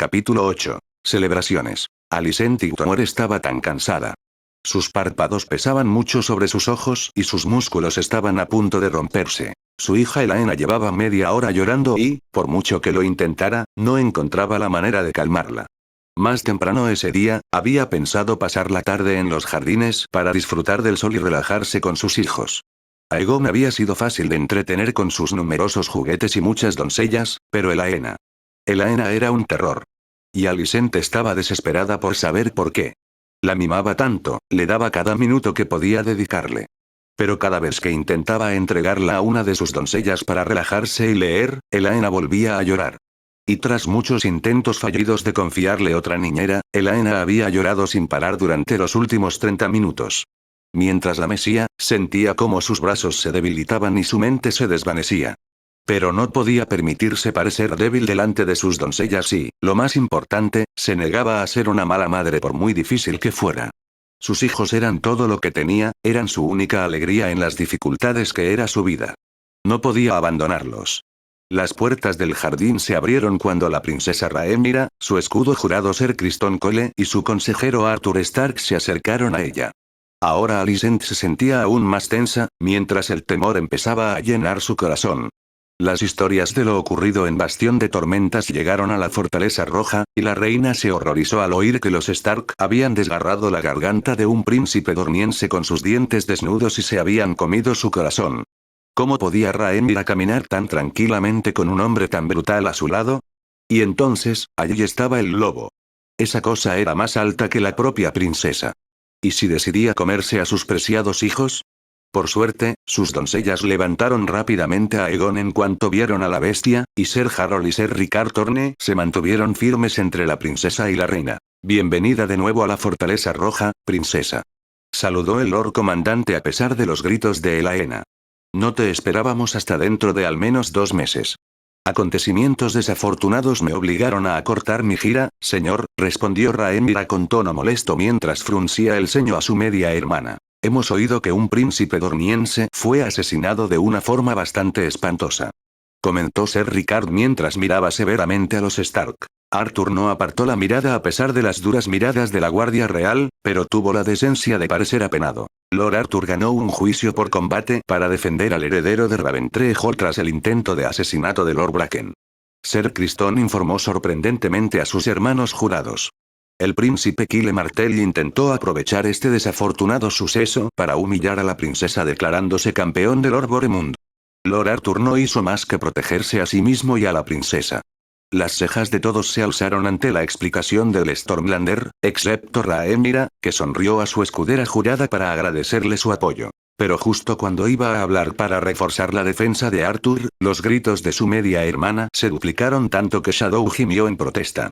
Capítulo 8. Celebraciones. Alicent Hightower estaba tan cansada. Sus párpados pesaban mucho sobre sus ojos y sus músculos estaban a punto de romperse. Su hija Elaena llevaba media hora llorando y, por mucho que lo intentara, no encontraba la manera de calmarla. Más temprano ese día, había pensado pasar la tarde en los jardines para disfrutar del sol y relajarse con sus hijos. Aegon había sido fácil de entretener con sus numerosos juguetes y muchas doncellas, pero Elaena era un terror. Y Alicent estaba desesperada por saber por qué. La mimaba tanto, le daba cada minuto que podía dedicarle. Pero cada vez que intentaba entregarla a una de sus doncellas para relajarse y leer, Elaena volvía a llorar. Y tras muchos intentos fallidos de confiarle otra niñera, Elaena había llorado sin parar durante los últimos 30 minutos. Mientras la mesía, sentía cómo sus brazos se debilitaban y su mente se desvanecía. Pero no podía permitirse parecer débil delante de sus doncellas y, lo más importante, se negaba a ser una mala madre por muy difícil que fuera. Sus hijos eran todo lo que tenía, eran su única alegría en las dificultades que era su vida. No podía abandonarlos. Las puertas del jardín se abrieron cuando la princesa Rhaenyra, su escudo jurado Ser Criston Cole y su consejero Arthur Stark se acercaron a ella. Ahora Alicent se sentía aún más tensa, mientras el temor empezaba a llenar su corazón. Las historias de lo ocurrido en Bastión de Tormentas llegaron a la Fortaleza Roja, y la reina se horrorizó al oír que los Stark habían desgarrado la garganta de un príncipe dorniense con sus dientes desnudos y se habían comido su corazón. ¿Cómo podía Rhaenyra caminar tan tranquilamente con un hombre tan brutal a su lado? Y entonces, allí estaba el lobo. Esa cosa era más alta que la propia princesa. ¿Y si decidía comerse a sus preciados hijos? Por suerte, sus doncellas levantaron rápidamente a Aegon en cuanto vieron a la bestia, y Ser Harold y Ser Rickard Thorne se mantuvieron firmes entre la princesa y la reina. «Bienvenida de nuevo a la Fortaleza Roja, princesa», saludó el Lord Comandante a pesar de los gritos de Elaena. «No te esperábamos hasta dentro de al menos 2 meses». «Acontecimientos desafortunados me obligaron a acortar mi gira, señor», respondió Rhaenyra con tono molesto mientras fruncía el ceño a su media hermana. «Hemos oído que un príncipe dorniense fue asesinado de una forma bastante espantosa», comentó Ser Rickard mientras miraba severamente a los Stark. Arthur no apartó la mirada a pesar de las duras miradas de la Guardia Real, pero tuvo la decencia de parecer apenado. Lord Arthur ganó un juicio por combate para defender al heredero de Reventrejo tras el intento de asesinato de Lord Bracken. Ser Criston informó sorprendentemente a sus hermanos jurados. El príncipe Kyle Martell intentó aprovechar este desafortunado suceso para humillar a la princesa declarándose campeón de Lord Boremund. Lord Arthur no hizo más que protegerse a sí mismo y a la princesa. Las cejas de todos se alzaron ante la explicación del Stormlander, excepto Rhaenyra, que sonrió a su escudera jurada para agradecerle su apoyo. Pero justo cuando iba a hablar para reforzar la defensa de Arthur, los gritos de su media hermana se duplicaron tanto que Shadow gimió en protesta.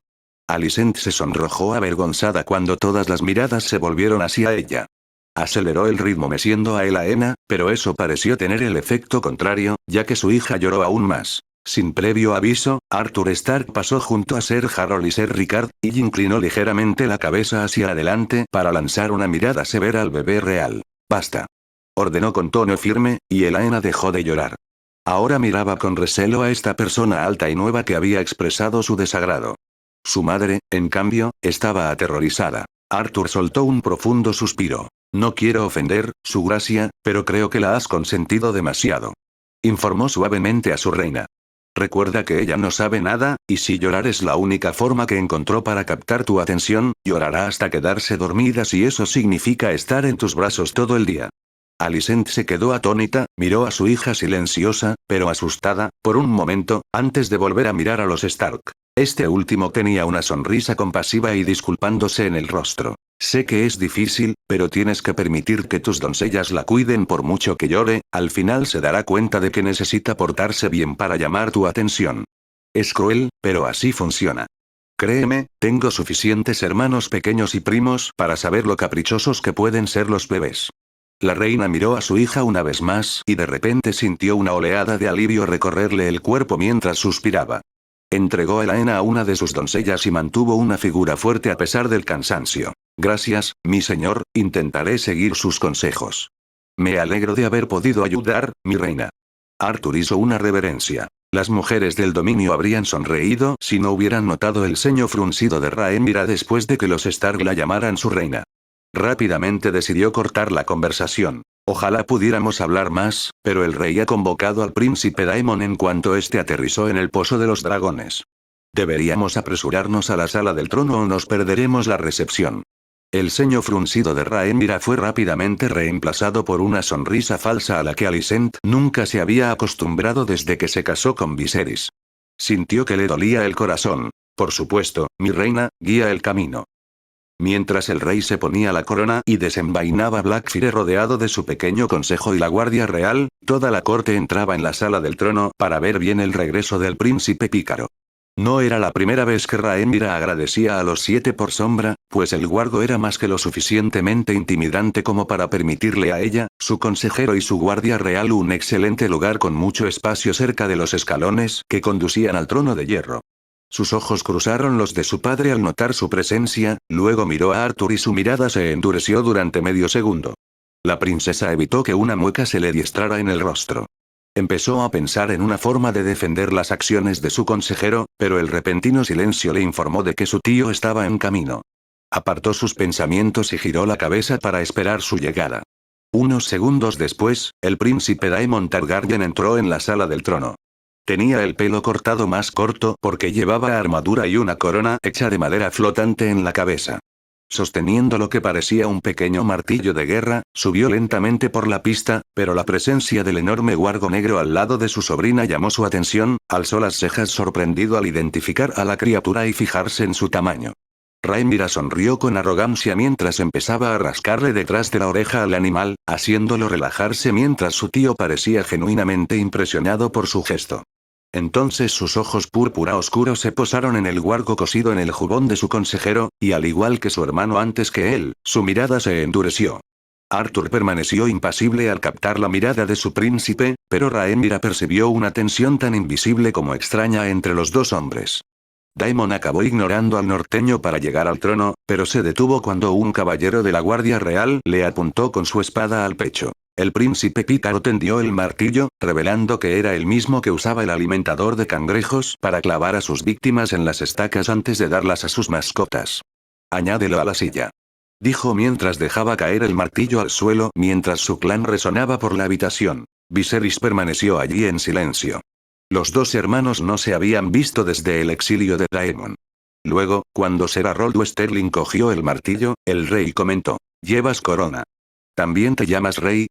Alicent se sonrojó avergonzada cuando todas las miradas se volvieron hacia ella. Aceleró el ritmo meciendo a Elaena, pero eso pareció tener el efecto contrario, ya que su hija lloró aún más. Sin previo aviso, Arthur Stark pasó junto a Ser Harold y Ser Rickard, y inclinó ligeramente la cabeza hacia adelante para lanzar una mirada severa al bebé real. «Basta», ordenó con tono firme, y Elaena dejó de llorar. Ahora miraba con recelo a esta persona alta y nueva que había expresado su desagrado. Su madre, en cambio, estaba aterrorizada. Arthur soltó un profundo suspiro. «No quiero ofender, su gracia, pero creo que la has consentido demasiado», informó suavemente a su reina. «Recuerda que ella no sabe nada, y si llorar es la única forma que encontró para captar tu atención, llorará hasta quedarse dormida si eso significa estar en tus brazos todo el día». Alicent se quedó atónita, miró a su hija silenciosa, pero asustada, por un momento, antes de volver a mirar a los Stark. Este último tenía una sonrisa compasiva y disculpándose en el rostro. «Sé que es difícil, pero tienes que permitir que tus doncellas la cuiden por mucho que llore, al final se dará cuenta de que necesita portarse bien para llamar tu atención. Es cruel, pero así funciona. Créeme, tengo suficientes hermanos pequeños y primos para saber lo caprichosos que pueden ser los bebés». La reina miró a su hija una vez más y de repente sintió una oleada de alivio recorrerle el cuerpo mientras suspiraba. Entregó a Elaena a una de sus doncellas y mantuvo una figura fuerte a pesar del cansancio. «Gracias, mi señor, intentaré seguir sus consejos». «Me alegro de haber podido ayudar, mi reina». Arthur hizo una reverencia. Las mujeres del dominio habrían sonreído si no hubieran notado el ceño fruncido de Rhaenyra después de que los Stark la llamaran su reina. Rápidamente decidió cortar la conversación. Ojalá pudiéramos hablar más, pero el rey ha convocado al príncipe Daemon en cuanto éste aterrizó en el Pozo de los Dragones. Deberíamos apresurarnos a la sala del trono o nos perderemos la recepción. El ceño fruncido de Rhaenyra fue rápidamente reemplazado por una sonrisa falsa a la que Alicent nunca se había acostumbrado desde que se casó con Viserys. Sintió que le dolía el corazón. Por supuesto, mi reina, guía el camino. Mientras el rey se ponía la corona y desenvainaba Blackfyre rodeado de su pequeño consejo y la guardia real, toda la corte entraba en la sala del trono para ver bien el regreso del príncipe pícaro. No era la primera vez que Rhaenyra agradecía a los 7 por sombra, pues el guardo era más que lo suficientemente intimidante como para permitirle a ella, su consejero y su guardia real un excelente lugar con mucho espacio cerca de los escalones que conducían al trono de hierro. Sus ojos cruzaron los de su padre al notar su presencia, luego miró a Arthur y su mirada se endureció durante medio segundo. La princesa evitó que una mueca se le diestrara en el rostro. Empezó a pensar en una forma de defender las acciones de su consejero, pero el repentino silencio le informó de que su tío estaba en camino. Apartó sus pensamientos y giró la cabeza para esperar su llegada. Unos segundos después, el príncipe Daemon Targaryen entró en la sala del trono. Tenía el pelo cortado más corto porque llevaba armadura y una corona hecha de madera flotante en la cabeza. Sosteniendo lo que parecía un pequeño martillo de guerra, subió lentamente por la pista, pero la presencia del enorme guargo negro al lado de su sobrina llamó su atención, alzó las cejas sorprendido al identificar a la criatura y fijarse en su tamaño. Rhaenyra sonrió con arrogancia mientras empezaba a rascarle detrás de la oreja al animal, haciéndolo relajarse mientras su tío parecía genuinamente impresionado por su gesto. Entonces sus ojos púrpura oscuros se posaron en el guargo cosido en el jubón de su consejero, y al igual que su hermano antes que él, su mirada se endureció. Arthur permaneció impasible al captar la mirada de su príncipe, pero Rhaenyra percibió una tensión tan invisible como extraña entre los dos hombres. Daemon acabó ignorando al norteño para llegar al trono, pero se detuvo cuando un caballero de la Guardia Real le apuntó con su espada al pecho. El príncipe pícaro tendió el martillo, revelando que era el mismo que usaba el alimentador de cangrejos para clavar a sus víctimas en las estacas antes de darlas a sus mascotas. «Añádelo a la silla», dijo mientras dejaba caer el martillo al suelo mientras su clan resonaba por la habitación. Viserys permaneció allí en silencio. Los dos hermanos no se habían visto desde el exilio de Daemon. Luego, cuando Ser Harold Westerling cogió el martillo, el rey comentó: «¿Llevas corona? ¿También te llamas rey?»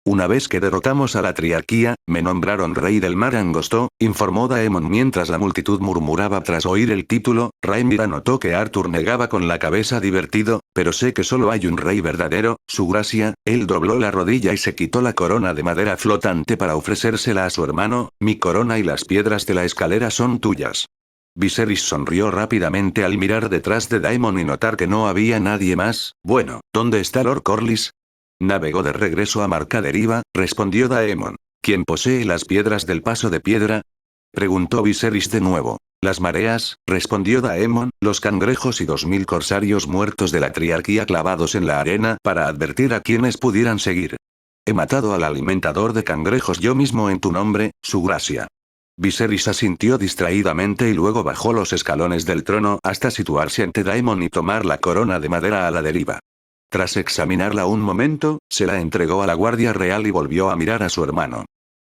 «Una vez que derrotamos a la triarquía, me nombraron rey del mar angosto», informó Daemon mientras la multitud murmuraba tras oír el título. Rhaenyra notó que Arthur negaba con la cabeza divertido, «pero sé que solo hay un rey verdadero, su gracia». Él dobló la rodilla y se quitó la corona de madera flotante para ofrecérsela a su hermano. «Mi corona y las piedras de la escalera son tuyas». Viserys sonrió rápidamente al mirar detrás de Daemon y notar que no había nadie más. «Bueno, ¿dónde está Lord Corlys?» «Navegó de regreso a Marca Deriva», respondió Daemon. «¿Quién posee las piedras del paso de piedra?», preguntó Viserys de nuevo. «Las mareas», respondió Daemon, «los cangrejos y 2000 corsarios muertos de la triarquía clavados en la arena para advertir a quienes pudieran seguir. He matado al alimentador de cangrejos yo mismo en tu nombre, su gracia». Viserys asintió distraídamente y luego bajó los escalones del trono hasta situarse ante Daemon y tomar la corona de madera a la deriva. Tras examinarla un momento, se la entregó a la Guardia Real y volvió a mirar a su hermano.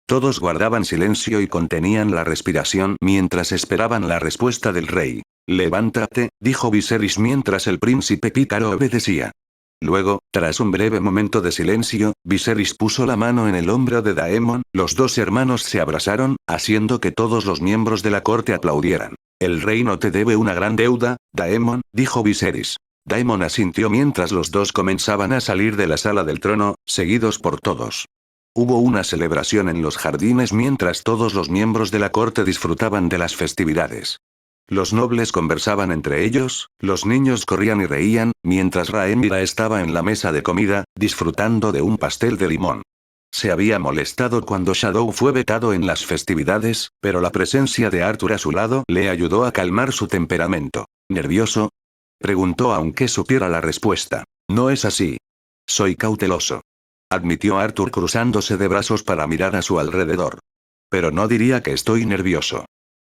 Todos guardaban silencio y contenían la respiración mientras esperaban la respuesta del rey. «Levántate», dijo Viserys mientras el príncipe pícaro obedecía. Luego, tras un breve momento de silencio, Viserys puso la mano en el hombro de Daemon, los dos hermanos se abrazaron, haciendo que todos los miembros de la corte aplaudieran. «El reino te debe una gran deuda, Daemon», dijo Viserys. Daemon asintió mientras los dos comenzaban a salir de la sala del trono, seguidos por todos. Hubo una celebración en los jardines mientras todos los miembros de la corte disfrutaban de las festividades. Los nobles conversaban entre ellos, los niños corrían y reían, mientras Rhaenyra estaba en la mesa de comida, disfrutando de un pastel de limón. Se había molestado cuando Shadow fue vetado en las festividades, pero la presencia de Arthur a su lado le ayudó a calmar su temperamento. «¿Nervioso?», preguntó aunque supiera la respuesta. «No es así. Soy cauteloso», admitió Arthur cruzándose de brazos para mirar a su alrededor. Pero no diría que estoy nervioso.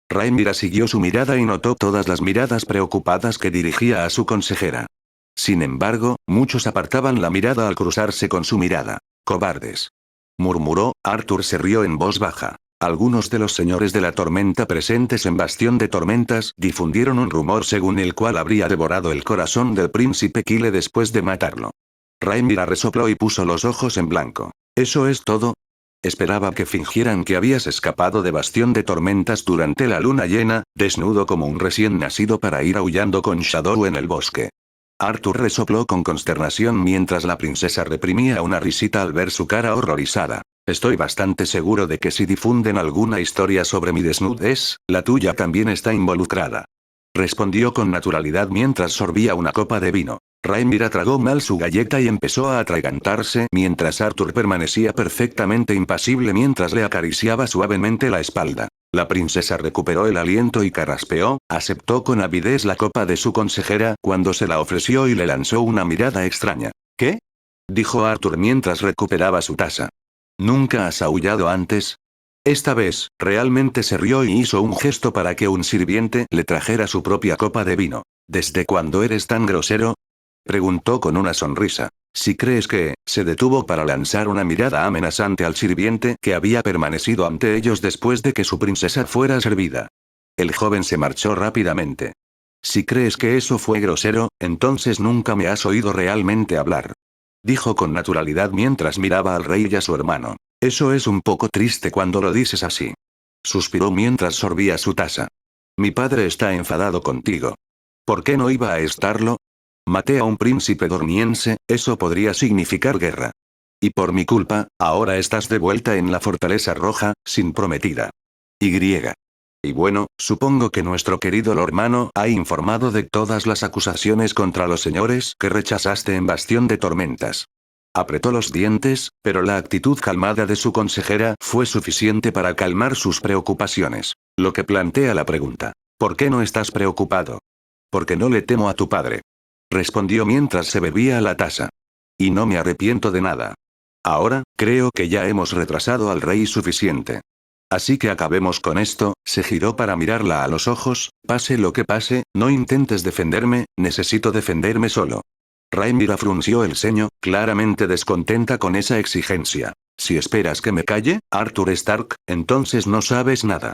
Rhaenyra siguió su mirada y notó todas las miradas preocupadas que dirigía a su consejera. Sin embargo, muchos apartaban la mirada al cruzarse con su mirada. «Cobardes», murmuró. Arthur se rió en voz baja. Algunos de los señores de la tormenta presentes en Bastión de Tormentas difundieron un rumor según el cual habría devorado el corazón del príncipe Kyle después de matarlo. Rhaenyra resopló y puso los ojos en blanco. ¿Eso es todo? Esperaba que fingieran que habías escapado de Bastión de Tormentas durante la luna llena, desnudo como un recién nacido para ir aullando con Shadow en el bosque. Arthur resopló con consternación mientras la princesa reprimía una risita al ver su cara horrorizada. Estoy bastante seguro de que si difunden alguna historia sobre mi desnudez, la tuya también está involucrada. Respondió con naturalidad mientras sorbía una copa de vino. Rhaenyra tragó mal su galleta y empezó a atragantarse mientras Arthur permanecía perfectamente impasible mientras le acariciaba suavemente la espalda. La princesa recuperó el aliento y carraspeó, aceptó con avidez la copa de su consejera cuando se la ofreció y le lanzó una mirada extraña. ¿Qué? Dijo Arthur mientras recuperaba su taza. ¿Nunca has aullado antes? Esta vez, realmente se rió y hizo un gesto para que un sirviente le trajera su propia copa de vino. ¿Desde cuándo eres tan grosero? Preguntó con una sonrisa. Si crees que, se detuvo para lanzar una mirada amenazante al sirviente que había permanecido ante ellos después de que su princesa fuera servida. El joven se marchó rápidamente. Si crees que eso fue grosero, entonces nunca me has oído realmente hablar. Dijo con naturalidad mientras miraba al rey y a su hermano. Eso es un poco triste cuando lo dices así. Suspiró mientras sorbía su taza. Mi padre está enfadado contigo. ¿Por qué no iba a estarlo? Maté a un príncipe dormiense, eso podría significar guerra. Y por mi culpa, ahora estás de vuelta en la Fortaleza Roja, sin prometida. Y bueno, supongo que nuestro querido hermano ha informado de todas las acusaciones contra los señores que rechazaste en Bastión de Tormentas. Apretó los dientes, pero la actitud calmada de su consejera fue suficiente para calmar sus preocupaciones. Lo que plantea la pregunta. ¿Por qué no estás preocupado? Porque no le temo a tu padre. Respondió mientras se bebía la taza. Y no me arrepiento de nada. Ahora, creo que ya hemos retrasado al rey suficiente. Así que acabemos con esto. Se giró para mirarla a los ojos. Pase lo que pase, no intentes defenderme, necesito defenderme solo. Rhaenyra frunció el ceño, claramente descontenta con esa exigencia. Si esperas que me calle, Arthur Stark, entonces no sabes nada.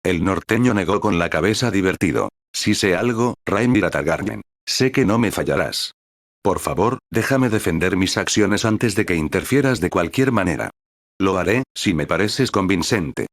El norteño negó con la cabeza divertido. Si sé algo, Rhaenyra Targaryen. Sé que no me fallarás. Por favor, déjame defender mis acciones antes de que interfieras de cualquier manera. Lo haré, si me pareces convincente.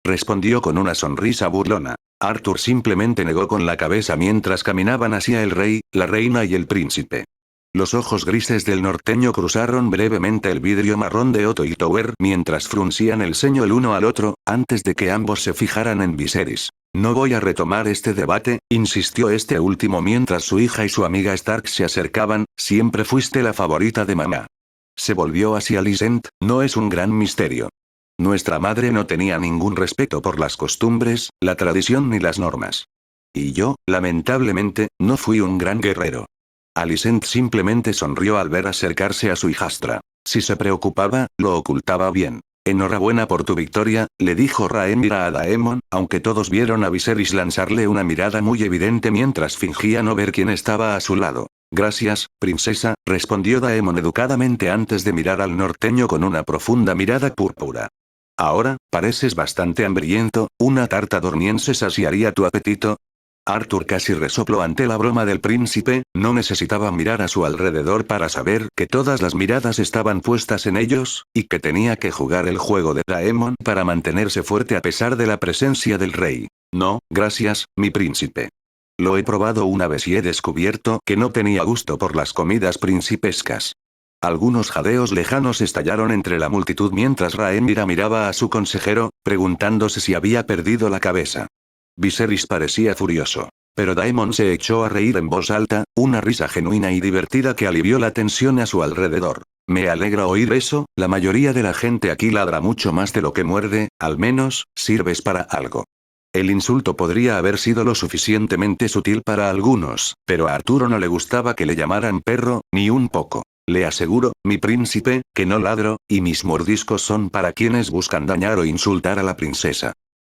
Respondió con una sonrisa burlona. Arthur simplemente negó con la cabeza mientras caminaban hacia el rey, la reina y el príncipe. Los ojos grises del norteño cruzaron brevemente el vidrio marrón de Otto Hightower mientras fruncían el ceño el uno al otro, antes de que ambos se fijaran en Viserys. No voy a retomar este debate, insistió este último mientras su hija y su amiga Stark se acercaban, siempre fuiste la favorita de mamá. Se volvió hacia Alicent, no es un gran misterio. Nuestra madre no tenía ningún respeto por las costumbres, la tradición ni las normas. Y yo, lamentablemente, no fui un gran guerrero. Alicent simplemente sonrió al ver acercarse a su hijastra. Si se preocupaba, lo ocultaba bien. Enhorabuena por tu victoria, le dijo Rhaenyra a Daemon, aunque todos vieron a Viserys lanzarle una mirada muy evidente mientras fingía no ver quién estaba a su lado. Gracias, princesa, respondió Daemon educadamente antes de mirar al norteño con una profunda mirada púrpura. Ahora, pareces bastante hambriento, ¿una tarta dormiense saciaría tu apetito? Arthur casi resopló ante la broma del príncipe, no necesitaba mirar a su alrededor para saber que todas las miradas estaban puestas en ellos, y que tenía que jugar el juego de Daemon para mantenerse fuerte a pesar de la presencia del rey. No, gracias, mi príncipe. Lo he probado una vez y he descubierto que no tenía gusto por las comidas principescas. Algunos jadeos lejanos estallaron entre la multitud mientras Rhaenyra miraba a su consejero, preguntándose si había perdido la cabeza. Viserys parecía furioso. Pero Daemon se echó a reír en voz alta, una risa genuina y divertida que alivió la tensión a su alrededor. Me alegra oír eso, la mayoría de la gente aquí ladra mucho más de lo que muerde, al menos, sirves para algo. El insulto podría haber sido lo suficientemente sutil para algunos, pero a Arturo no le gustaba que le llamaran perro, ni un poco. Le aseguro, mi príncipe, que no ladro, y mis mordiscos son para quienes buscan dañar o insultar a la princesa.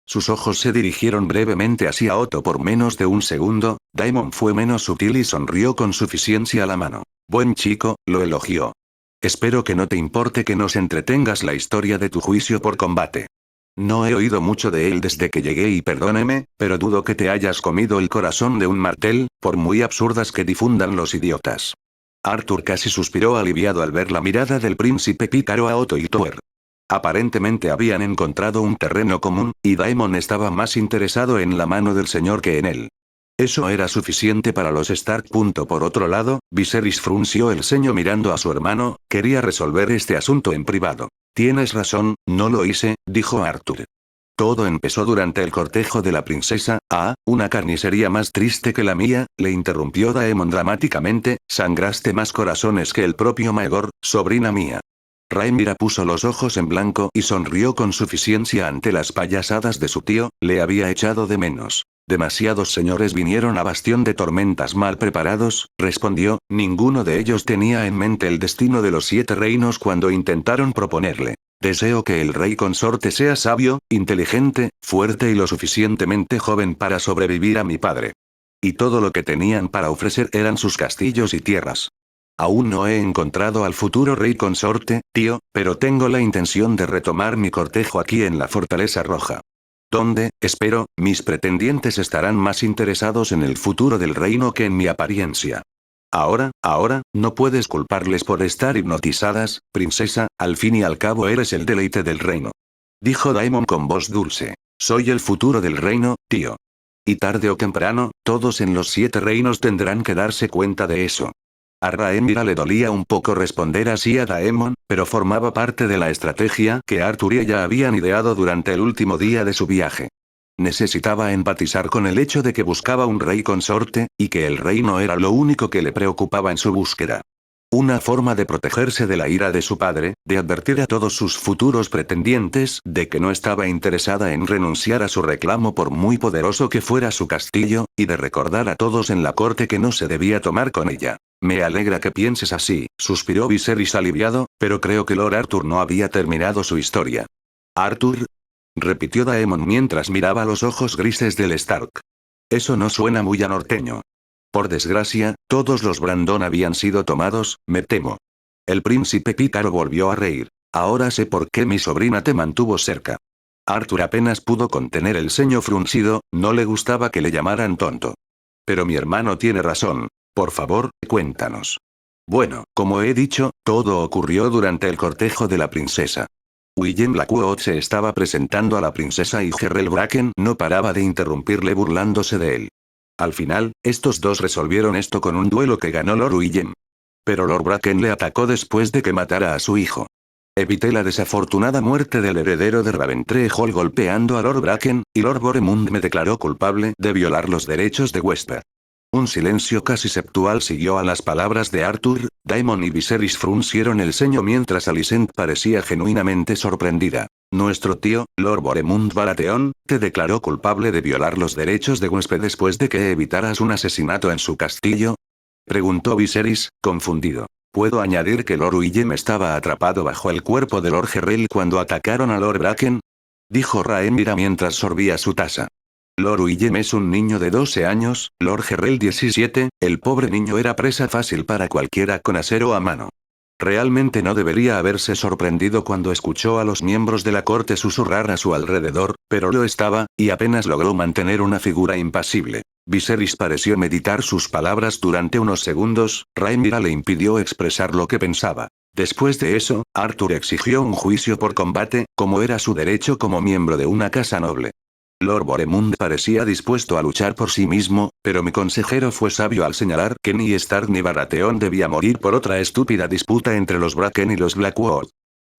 Sus ojos se dirigieron brevemente hacia Otto por menos de un segundo. Daemon fue menos sutil y sonrió con suficiencia a la mano. Buen chico, lo elogió. Espero que no te importe que nos entretengas la historia de tu juicio por combate. No he oído mucho de él desde que llegué y perdóneme, pero dudo que te hayas comido el corazón de un martel, por muy absurdas que difundan los idiotas. Arthur casi suspiró aliviado al ver la mirada del príncipe pícaro a Otto Hightower. Aparentemente habían encontrado un terreno común, y Daemon estaba más interesado en la mano del señor que en él. Eso era suficiente para los Stark. Por otro lado, Viserys frunció el ceño mirando a su hermano, quería resolver este asunto en privado. Tienes razón, no lo hice, dijo Arthur. Todo empezó durante el cortejo de la princesa. Ah, una carnicería más triste que la mía, le interrumpió Daemon dramáticamente, sangraste más corazones que el propio Maegor, sobrina mía. Rhaenyra puso los ojos en blanco y sonrió con suficiencia ante las payasadas de su tío, le había echado de menos. Demasiados señores vinieron a Bastión de Tormentas mal preparados, respondió, ninguno de ellos tenía en mente el destino de los 7 reinos cuando intentaron proponerle. Deseo que el rey consorte sea sabio, inteligente, fuerte y lo suficientemente joven para sobrevivir a mi padre. Y todo lo que tenían para ofrecer eran sus castillos y tierras. Aún no he encontrado al futuro rey consorte, tío, pero tengo la intención de retomar mi cortejo aquí en la Fortaleza Roja. Donde, espero, mis pretendientes estarán más interesados en el futuro del reino que en mi apariencia. Ahora, no puedes culparles por estar hipnotizadas, princesa, al fin y al cabo eres el deleite del reino. Dijo Daemon con voz dulce. Soy el futuro del reino, tío. Y tarde o temprano, todos en los 7 reinos tendrán que darse cuenta de eso. A Rhaenyra le dolía un poco responder así a Daemon, pero formaba parte de la estrategia que Arthur y ella habían ideado durante el último día de su viaje. Necesitaba empatizar con el hecho de que buscaba un rey consorte, y que el reino era lo único que le preocupaba en su búsqueda. Una forma de protegerse de la ira de su padre, de advertir a todos sus futuros pretendientes de que no estaba interesada en renunciar a su reclamo por muy poderoso que fuera su castillo, y de recordar a todos en la corte que no se debía tomar con ella. Me alegra que pienses así, suspiró Viserys aliviado, pero creo que Lord Arthur no había terminado su historia. ¿Arthur? Repitió Daemon mientras miraba los ojos grises del Stark. Eso no suena muy a norteño. Por desgracia, todos los Brandon habían sido tomados, me temo. El príncipe pícaro volvió a reír. Ahora sé por qué mi sobrina te mantuvo cerca. Arthur apenas pudo contener el ceño fruncido, no le gustaba que le llamaran tonto. Pero mi hermano tiene razón. Por favor, cuéntanos. Bueno, como he dicho, todo ocurrió durante el cortejo de la princesa. Willem Blackwood se estaba presentando a la princesa y Gerrel Bracken no paraba de interrumpirle burlándose de él. Al final, estos dos resolvieron esto con un duelo que ganó Lord Willem. Pero Lord Bracken le atacó después de que matara a su hijo. Evité la desafortunada muerte del heredero de Raventre Hall golpeando a Lord Bracken, y Lord Boremund me declaró culpable de violar los derechos de Wesper. Un silencio casi septual siguió a las palabras de Arthur. Daemon y Viserys fruncieron el ceño mientras Alicent parecía genuinamente sorprendida. Nuestro tío, Lord Boremund Baratheon, te declaró culpable de violar los derechos de Wesper después de que evitaras un asesinato en su castillo. Preguntó Viserys, confundido. Puedo añadir que Lord Willem estaba atrapado bajo el cuerpo de Lord Gerrel cuando atacaron a Lord Bracken. Dijo Rhaenyra mientras sorbía su taza. Lord Willem es un niño de 12 años, Lord Gerrel 17, el pobre niño era presa fácil para cualquiera con acero a mano. Realmente no debería haberse sorprendido cuando escuchó a los miembros de la corte susurrar a su alrededor, pero lo estaba, y apenas logró mantener una figura impasible. Viserys pareció meditar sus palabras durante unos segundos. Rhaenyra le impidió expresar lo que pensaba. Después de eso, Arthur exigió un juicio por combate, como era su derecho como miembro de una casa noble. Lord Boremund parecía dispuesto a luchar por sí mismo, pero mi consejero fue sabio al señalar que ni Stark ni Baratheon debía morir por otra estúpida disputa entre los Bracken y los Blackwood.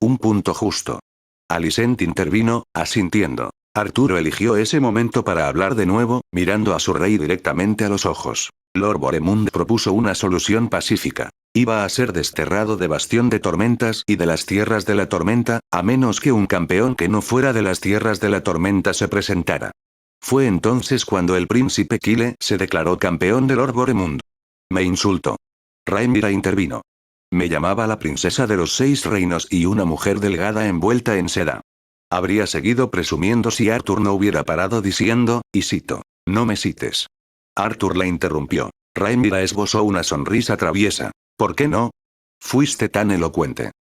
Un punto justo. Alicent intervino, asintiendo. Arturo eligió ese momento para hablar de nuevo, mirando a su rey directamente a los ojos. Lord Boremund propuso una solución pacífica. Iba a ser desterrado de Bastión de Tormentas y de las Tierras de la Tormenta, a menos que un campeón que no fuera de las Tierras de la Tormenta se presentara. Fue entonces cuando el príncipe Kyle se declaró campeón de Lord Boremund. Me insultó. Rhaenyra intervino. Me llamaba la princesa de los 6 reinos y una mujer delgada envuelta en seda. Habría seguido presumiendo si Arthur no hubiera parado diciendo, y cito, no me cites. Arthur la interrumpió. Rhaenyra esbozó una sonrisa traviesa. ¿Por qué no? Fuiste tan elocuente.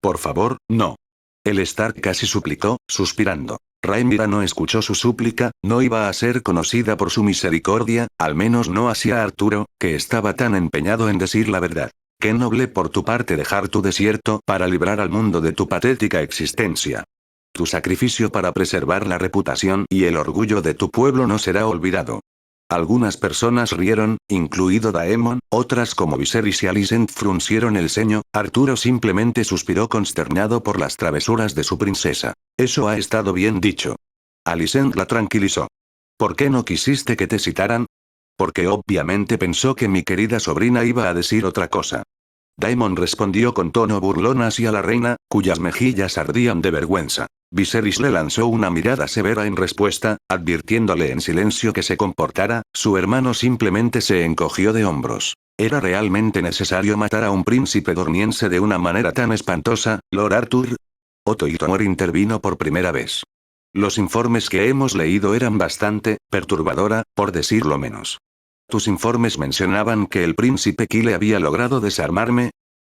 Por favor, no. El Stark casi suplicó, suspirando. Rhaenyra no escuchó su súplica, no iba a ser conocida por su misericordia, al menos no hacia Arturo, que estaba tan empeñado en decir la verdad. Qué noble por tu parte dejar tu desierto para librar al mundo de tu patética existencia. Tu sacrificio para preservar la reputación y el orgullo de tu pueblo no será olvidado. Algunas personas rieron, incluido Daemon, otras como Viserys y Alicent fruncieron el ceño. Arturo simplemente suspiró consternado por las travesuras de su princesa. Eso ha estado bien dicho. Alicent la tranquilizó. ¿Por qué no quisiste que te citaran? Porque obviamente pensó que mi querida sobrina iba a decir otra cosa. Daemon respondió con tono burlón hacia la reina, cuyas mejillas ardían de vergüenza. Viserys le lanzó una mirada severa en respuesta, advirtiéndole en silencio que se comportara. Su hermano simplemente se encogió de hombros. ¿Era realmente necesario matar a un príncipe dorniense de una manera tan espantosa, Lord Arthur? Otto Hightower intervino por primera vez. Los informes que hemos leído eran bastante perturbadora, por decirlo menos. ¿Tus informes mencionaban que el príncipe Kyle había logrado desarmarme?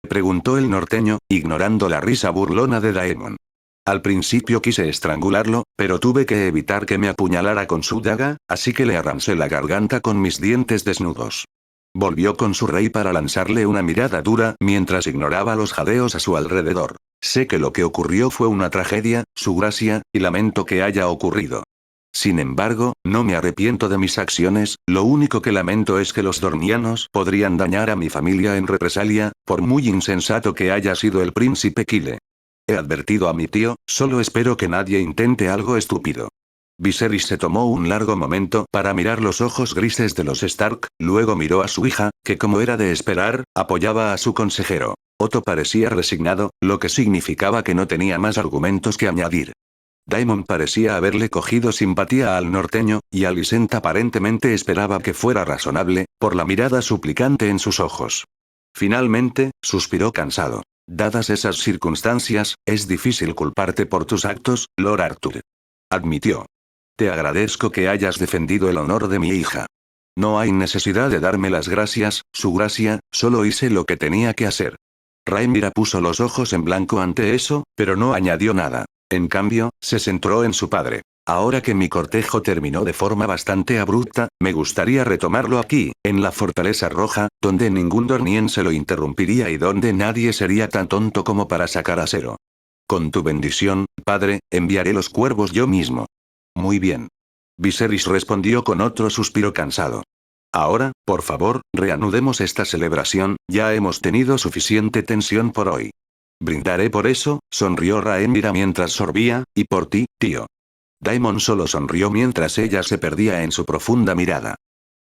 Preguntó el norteño, ignorando la risa burlona de Daemon. Al principio quise estrangularlo, pero tuve que evitar que me apuñalara con su daga, así que le arrancé la garganta con mis dientes desnudos. Volvió con su rey para lanzarle una mirada dura mientras ignoraba los jadeos a su alrededor. Sé que lo que ocurrió fue una tragedia, su gracia, y lamento que haya ocurrido. Sin embargo, no me arrepiento de mis acciones, lo único que lamento es que los dornianos podrían dañar a mi familia en represalia, por muy insensato que haya sido el príncipe Kyle. He advertido a mi tío, solo espero que nadie intente algo estúpido. Viserys se tomó un largo momento para mirar los ojos grises de los Stark, luego miró a su hija, que como era de esperar, apoyaba a su consejero. Otto parecía resignado, lo que significaba que no tenía más argumentos que añadir. Daemon parecía haberle cogido simpatía al norteño, y Alicent aparentemente esperaba que fuera razonable, por la mirada suplicante en sus ojos. Finalmente, suspiró cansado. Dadas esas circunstancias, es difícil culparte por tus actos, Lord Arthur. Admitió. Te agradezco que hayas defendido el honor de mi hija. No hay necesidad de darme las gracias, su gracia, solo hice lo que tenía que hacer. Rhaenyra puso los ojos en blanco ante eso, pero no añadió nada. En cambio, se centró en su padre. Ahora que mi cortejo terminó de forma bastante abrupta, me gustaría retomarlo aquí, en la Fortaleza Roja, donde ningún dorniense lo interrumpiría y donde nadie sería tan tonto como para sacar a cero. Con tu bendición, padre, enviaré los cuervos yo mismo. Muy bien. Viserys respondió con otro suspiro cansado. Ahora, por favor, reanudemos esta celebración, ya hemos tenido suficiente tensión por hoy. Brindaré por eso, sonrió Rhaenyra mientras sorbía, y por ti, tío. Daemon solo sonrió mientras ella se perdía en su profunda mirada.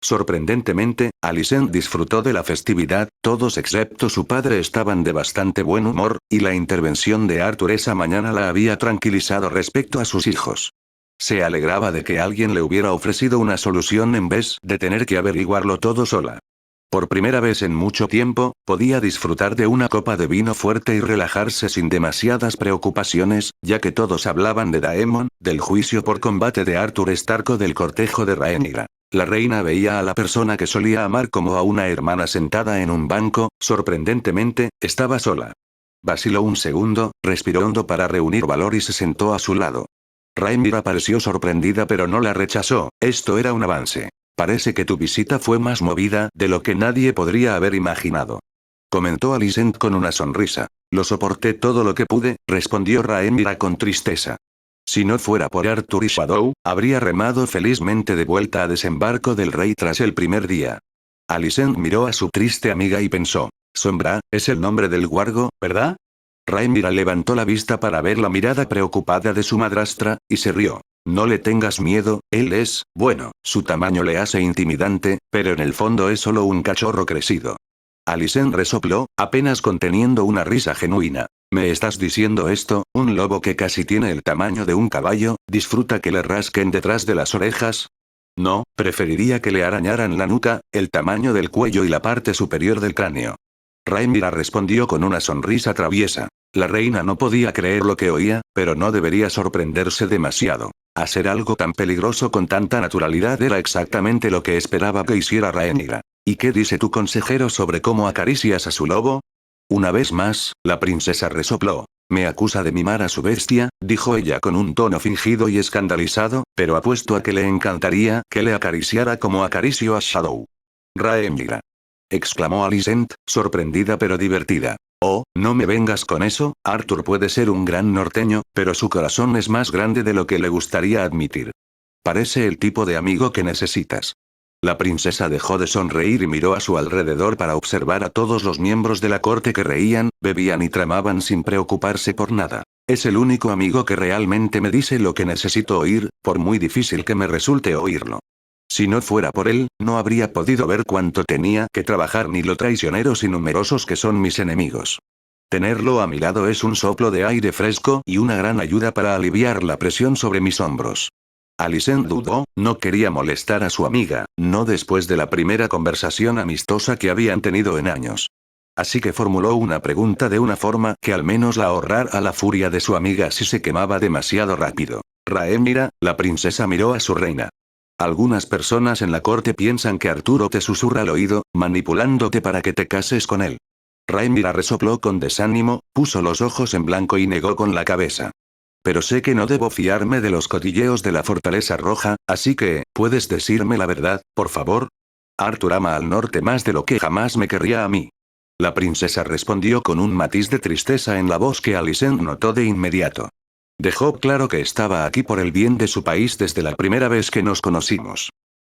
Sorprendentemente, Alicent disfrutó de la festividad, todos excepto su padre estaban de bastante buen humor, y la intervención de Arthur esa mañana la había tranquilizado respecto a sus hijos. Se alegraba de que alguien le hubiera ofrecido una solución en vez de tener que averiguarlo todo sola. Por primera vez en mucho tiempo, podía disfrutar de una copa de vino fuerte y relajarse sin demasiadas preocupaciones, ya que todos hablaban de Daemon, del juicio por combate de Arthur Stark o del cortejo de Rhaenyra. La reina veía a la persona que solía amar como a una hermana sentada en un banco, sorprendentemente, estaba sola. Vaciló un segundo, respiró hondo para reunir valor y se sentó a su lado. Rhaenyra pareció sorprendida pero no la rechazó, esto era un avance. Parece que tu visita fue más movida de lo que nadie podría haber imaginado. Comentó Alicent con una sonrisa. Lo soporté todo lo que pude, respondió Rhaenyra con tristeza. Si no fuera por Arthur y Shadow, habría remado felizmente de vuelta a desembarco del rey tras el primer día. Alicent miró a su triste amiga y pensó. Sombra, es el nombre del guargo, ¿verdad? Rhaenyra levantó la vista para ver la mirada preocupada de su madrastra, y se rió. No le tengas miedo, él es, bueno, su tamaño le hace intimidante, pero en el fondo es solo un cachorro crecido. Alicent resopló, apenas conteniendo una risa genuina. ¿Me estás diciendo esto? ¿Un lobo que casi tiene el tamaño de un caballo, disfruta que le rasquen detrás de las orejas? No, preferiría que le arañaran la nuca, el tamaño del cuello y la parte superior del cráneo. Rhaenyra respondió con una sonrisa traviesa. La reina no podía creer lo que oía, pero no debería sorprenderse demasiado. Hacer algo tan peligroso con tanta naturalidad era exactamente lo que esperaba que hiciera Rhaenyra. ¿Y qué dice tu consejero sobre cómo acaricias a su lobo? Una vez más, la princesa resopló. Me acusa de mimar a su bestia, dijo ella con un tono fingido y escandalizado, pero apuesto a que le encantaría que le acariciara como acarició a Shadow. Rhaenyra, exclamó Alicent, sorprendida pero divertida. Oh, no me vengas con eso, Arthur puede ser un gran norteño, pero su corazón es más grande de lo que le gustaría admitir. Parece el tipo de amigo que necesitas. La princesa dejó de sonreír y miró a su alrededor para observar a todos los miembros de la corte que reían, bebían y tramaban sin preocuparse por nada. Es el único amigo que realmente me dice lo que necesito oír, por muy difícil que me resulte oírlo. Si no fuera por él, no habría podido ver cuánto tenía que trabajar ni lo traicioneros y numerosos que son mis enemigos. Tenerlo a mi lado es un soplo de aire fresco y una gran ayuda para aliviar la presión sobre mis hombros. Alicent dudó, no quería molestar a su amiga, no después de la primera conversación amistosa que habían tenido en años. Así que formuló una pregunta de una forma que al menos la ahorrara la furia de su amiga si se quemaba demasiado rápido. Rhaenyra, la princesa miró a su reina. Algunas personas en la corte piensan que Arturo te susurra al oído, manipulándote para que te cases con él. Rhaenyra resopló con desánimo, puso los ojos en blanco y negó con la cabeza. Pero sé que no debo fiarme de los cotilleos de la Fortaleza Roja, así que, ¿puedes decirme la verdad, por favor? Arthur ama al norte más de lo que jamás me querría a mí. La princesa respondió con un matiz de tristeza en la voz que Alicent notó de inmediato. Dejó claro que estaba aquí por el bien de su país desde la primera vez que nos conocimos.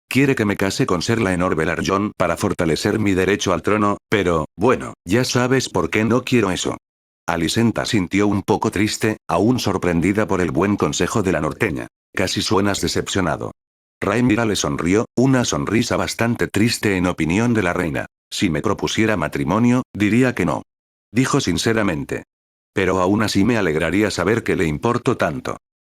Quiere que me case con Ser Laenor Velaryon para fortalecer mi derecho al trono, pero, bueno, ya sabes por qué no quiero eso. Alicent sintió un poco triste, aún sorprendida por el buen consejo de la norteña. Casi suenas decepcionado. Rhaenyra le sonrió, una sonrisa bastante triste en opinión de la reina. Si me propusiera matrimonio, diría que no. Dijo sinceramente. Pero aún así me alegraría saber que le importo tanto.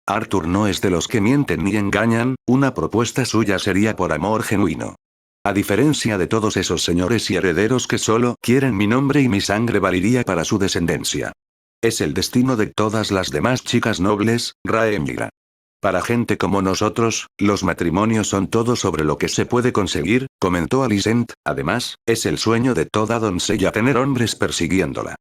Arthur no es de los que mienten ni engañan, una propuesta suya sería por amor genuino. A diferencia de todos esos señores y herederos que solo quieren mi nombre y mi sangre valiría para su descendencia. Es el destino de todas las demás chicas nobles, Rhaenyra. Para gente como nosotros, los matrimonios son todo sobre lo que se puede conseguir, comentó Alicent, además, es el sueño de toda doncella tener hombres persiguiéndola.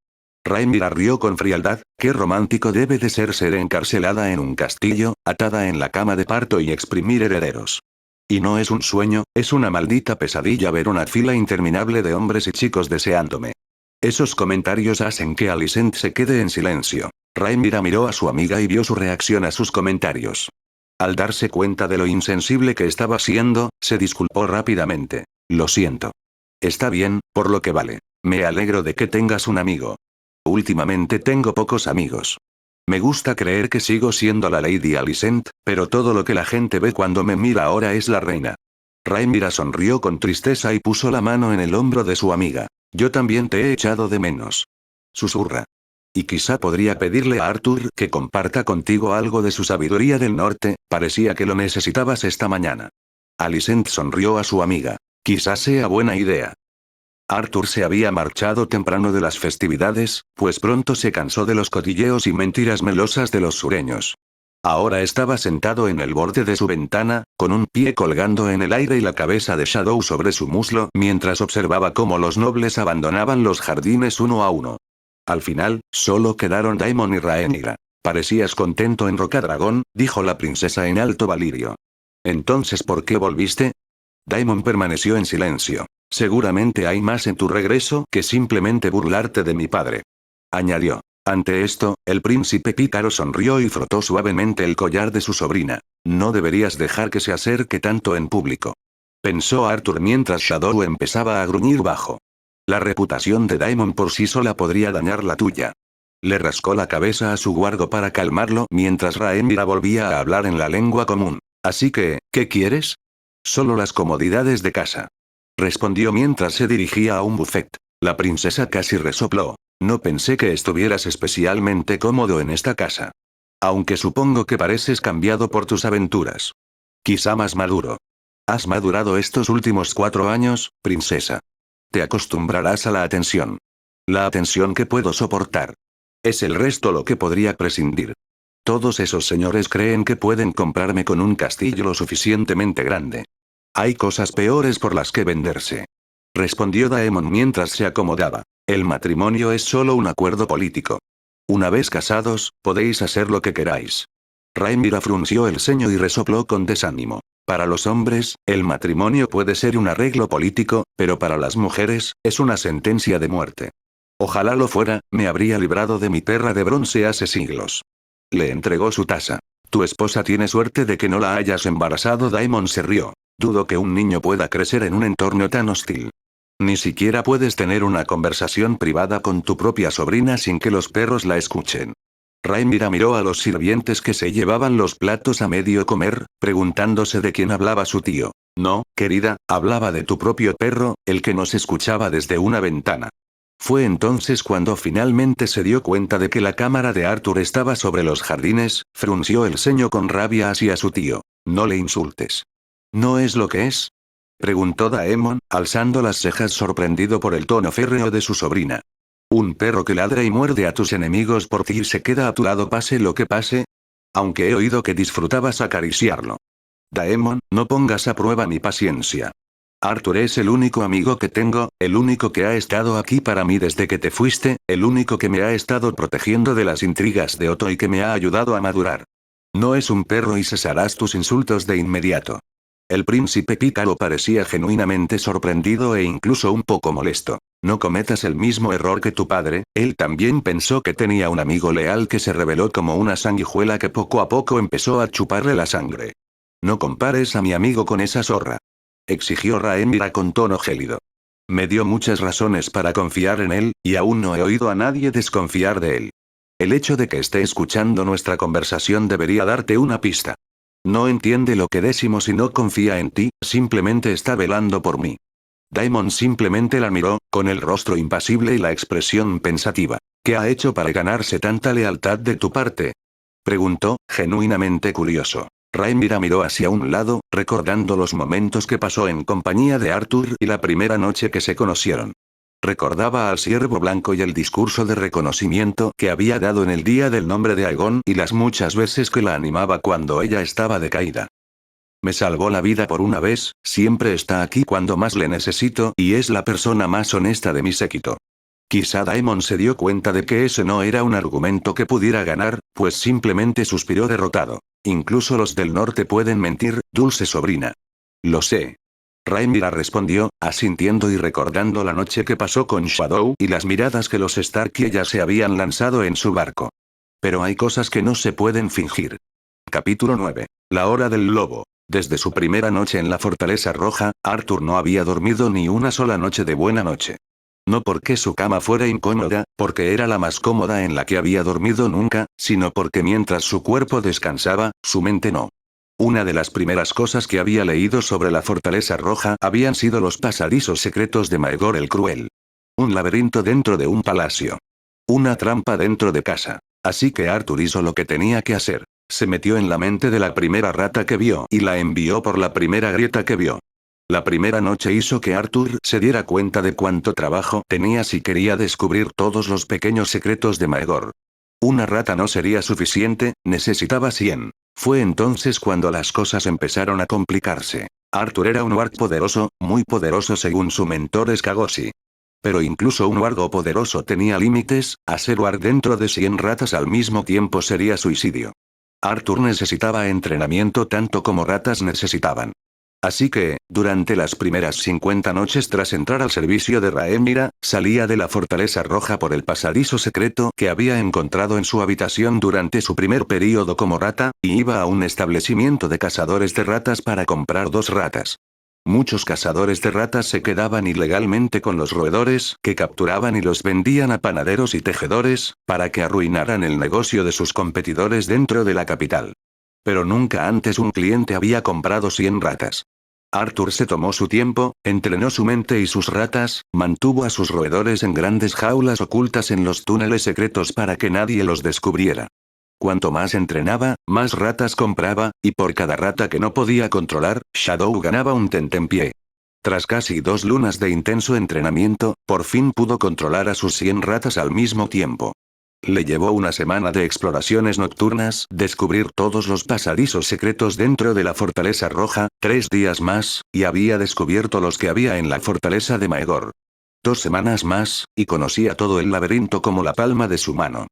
Rhaenyra rió con frialdad, qué romántico debe de ser encarcelada en un castillo, atada en la cama de parto y exprimir herederos. Y no es un sueño, es una maldita pesadilla ver una fila interminable de hombres y chicos deseándome. Esos comentarios hacen que Alicent se quede en silencio. Rhaenyra miró a su amiga y vio su reacción a sus comentarios. Al darse cuenta de lo insensible que estaba siendo, se disculpó rápidamente. Lo siento. Está bien, por lo que vale. Me alegro de que tengas un amigo. Últimamente tengo pocos amigos. Me gusta creer que sigo siendo la Lady Alicent, pero todo lo que la gente ve cuando me mira ahora es la reina. Rhaenyra sonrió con tristeza y puso la mano en el hombro de su amiga. Yo también te he echado de menos. Susurra. Y quizá podría pedirle a Arthur que comparta contigo algo de su sabiduría del norte, parecía que lo necesitabas esta mañana. Alicent sonrió a su amiga. Quizás sea buena idea. Arthur se había marchado temprano de las festividades, pues pronto se cansó de los cotilleos y mentiras melosas de los sureños. Ahora estaba sentado en el borde de su ventana, con un pie colgando en el aire y la cabeza de Shadow sobre su muslo, mientras observaba cómo los nobles abandonaban los jardines uno a uno. Al final, solo quedaron Daemon y Rhaenyra. Parecías contento en Rocadragón, dijo la princesa en alto valirio. Entonces, ¿por qué volviste? Daemon permaneció en silencio. Seguramente hay más en tu regreso que simplemente burlarte de mi padre. Añadió. Ante esto, el príncipe pícaro sonrió y frotó suavemente el collar de su sobrina. No deberías dejar que se acerque tanto en público. Pensó Arthur mientras Shadow empezaba a gruñir bajo. La reputación de Daemon por sí sola podría dañar la tuya. Le rascó la cabeza a su guardo para calmarlo mientras Rhaenyra volvía a hablar en la lengua común. Así que, ¿qué quieres? Solo las comodidades de casa. Respondió mientras se dirigía a un buffet. La princesa casi resopló. No pensé que estuvieras especialmente cómodo en esta casa. Aunque supongo que pareces cambiado por tus aventuras. Quizá más maduro. Has madurado estos últimos 4 años, princesa. Te acostumbrarás a la atención. La atención que puedo soportar. Es el resto lo que podría prescindir. Todos esos señores creen que pueden comprarme con un castillo lo suficientemente grande. Hay cosas peores por las que venderse. Respondió Daemon mientras se acomodaba. El matrimonio es solo un acuerdo político. Una vez casados, podéis hacer lo que queráis. Rhaenyra frunció el ceño y resopló con desánimo. Para los hombres, el matrimonio puede ser un arreglo político, pero para las mujeres, es una sentencia de muerte. Ojalá lo fuera, me habría librado de mi perra de bronce hace siglos. Le entregó su taza. Tu esposa tiene suerte de que no la hayas embarazado. Daemon se rió. Dudo que un niño pueda crecer en un entorno tan hostil. Ni siquiera puedes tener una conversación privada con tu propia sobrina sin que los perros la escuchen. Rhaenyra miró a los sirvientes que se llevaban los platos a medio comer, preguntándose de quién hablaba su tío. No, querida, hablaba de tu propio perro, el que nos escuchaba desde una ventana. Fue entonces cuando finalmente se dio cuenta de que la cámara de Arthur estaba sobre los jardines, frunció el ceño con rabia hacia su tío. No le insultes. ¿No es lo que es? Preguntó Daemon, alzando las cejas sorprendido por el tono férreo de su sobrina. ¿Un perro que ladra y muerde a tus enemigos por ti y se queda a tu lado pase lo que pase? Aunque he oído que disfrutabas acariciarlo. Daemon, no pongas a prueba mi paciencia. Arthur es el único amigo que tengo, el único que ha estado aquí para mí desde que te fuiste, el único que me ha estado protegiendo de las intrigas de Otto y que me ha ayudado a madurar. No es un perro y cesarás tus insultos de inmediato. El príncipe pícaro parecía genuinamente sorprendido e incluso un poco molesto. No cometas el mismo error que tu padre, él también pensó que tenía un amigo leal que se reveló como una sanguijuela que poco a poco empezó a chuparle la sangre. No compares a mi amigo con esa zorra. Exigió Rhaenyra con tono gélido. Me dio muchas razones para confiar en él, y aún no he oído a nadie desconfiar de él. El hecho de que esté escuchando nuestra conversación debería darte una pista. No entiende lo que decimos y no confía en ti, simplemente está velando por mí. Daemon simplemente la miró, con el rostro impasible y la expresión pensativa. ¿Qué ha hecho para ganarse tanta lealtad de tu parte? Preguntó, genuinamente curioso. Rhaenyra miró hacia un lado, recordando los momentos que pasó en compañía de Arthur y la primera noche que se conocieron. Recordaba al ciervo blanco y el discurso de reconocimiento que había dado en el día del nombre de Aegon y las muchas veces que la animaba cuando ella estaba decaída. Me salvó la vida por una vez, siempre está aquí cuando más le necesito y es la persona más honesta de mi séquito. Quizá Daemon se dio cuenta de que ese no era un argumento que pudiera ganar, pues simplemente suspiró derrotado. Incluso los del norte pueden mentir, dulce sobrina. Lo sé. Rhaenyra respondió, asintiendo y recordando la noche que pasó con Shadow y las miradas que los Stark y ella se habían lanzado en su barco. Pero hay cosas que no se pueden fingir. Capítulo 9. La hora del lobo. Desde su primera noche en la Fortaleza Roja, Arthur no había dormido ni una sola noche de buena noche. No porque su cama fuera incómoda, porque era la más cómoda en la que había dormido nunca, sino porque mientras su cuerpo descansaba, su mente no. Una de las primeras cosas que había leído sobre la Fortaleza Roja habían sido los pasadizos secretos de Maegor el Cruel. Un laberinto dentro de un palacio. Una trampa dentro de casa. Así que Arthur hizo lo que tenía que hacer. Se metió en la mente de la primera rata que vio y la envió por la primera grieta que vio. La primera noche hizo que Arthur se diera cuenta de cuánto trabajo tenía si quería descubrir todos los pequeños secretos de Maegor. Una rata no sería suficiente, necesitaba 100. Fue entonces cuando las cosas empezaron a complicarse. Arthur era un warg poderoso, muy poderoso según su mentor Skagosi. Pero incluso un wargo poderoso tenía límites, hacer warg dentro de 100 ratas al mismo tiempo sería suicidio. Arthur necesitaba entrenamiento tanto como ratas necesitaban. Así que, durante las primeras 50 noches tras entrar al servicio de Rhaenyra, salía de la Fortaleza Roja por el pasadizo secreto que había encontrado en su habitación durante su primer período como rata, y iba a un establecimiento de cazadores de ratas para comprar 2 ratas. Muchos cazadores de ratas se quedaban ilegalmente con los roedores que capturaban y los vendían a panaderos y tejedores, para que arruinaran el negocio de sus competidores dentro de la capital. Pero nunca antes un cliente había comprado 100 ratas. Arthur se tomó su tiempo, entrenó su mente y sus ratas, mantuvo a sus roedores en grandes jaulas ocultas en los túneles secretos para que nadie los descubriera. Cuanto más entrenaba, más ratas compraba, y por cada rata que no podía controlar, Shadow ganaba un tentempié. Tras casi 2 lunas de intenso entrenamiento, por fin pudo controlar a sus 100 ratas al mismo tiempo. Le llevó una semana de exploraciones nocturnas, descubrir todos los pasadizos secretos dentro de la Fortaleza Roja, 3 días más, y había descubierto los que había en la Fortaleza de Maegor. 2 semanas más, y conocía todo el laberinto como la palma de su mano.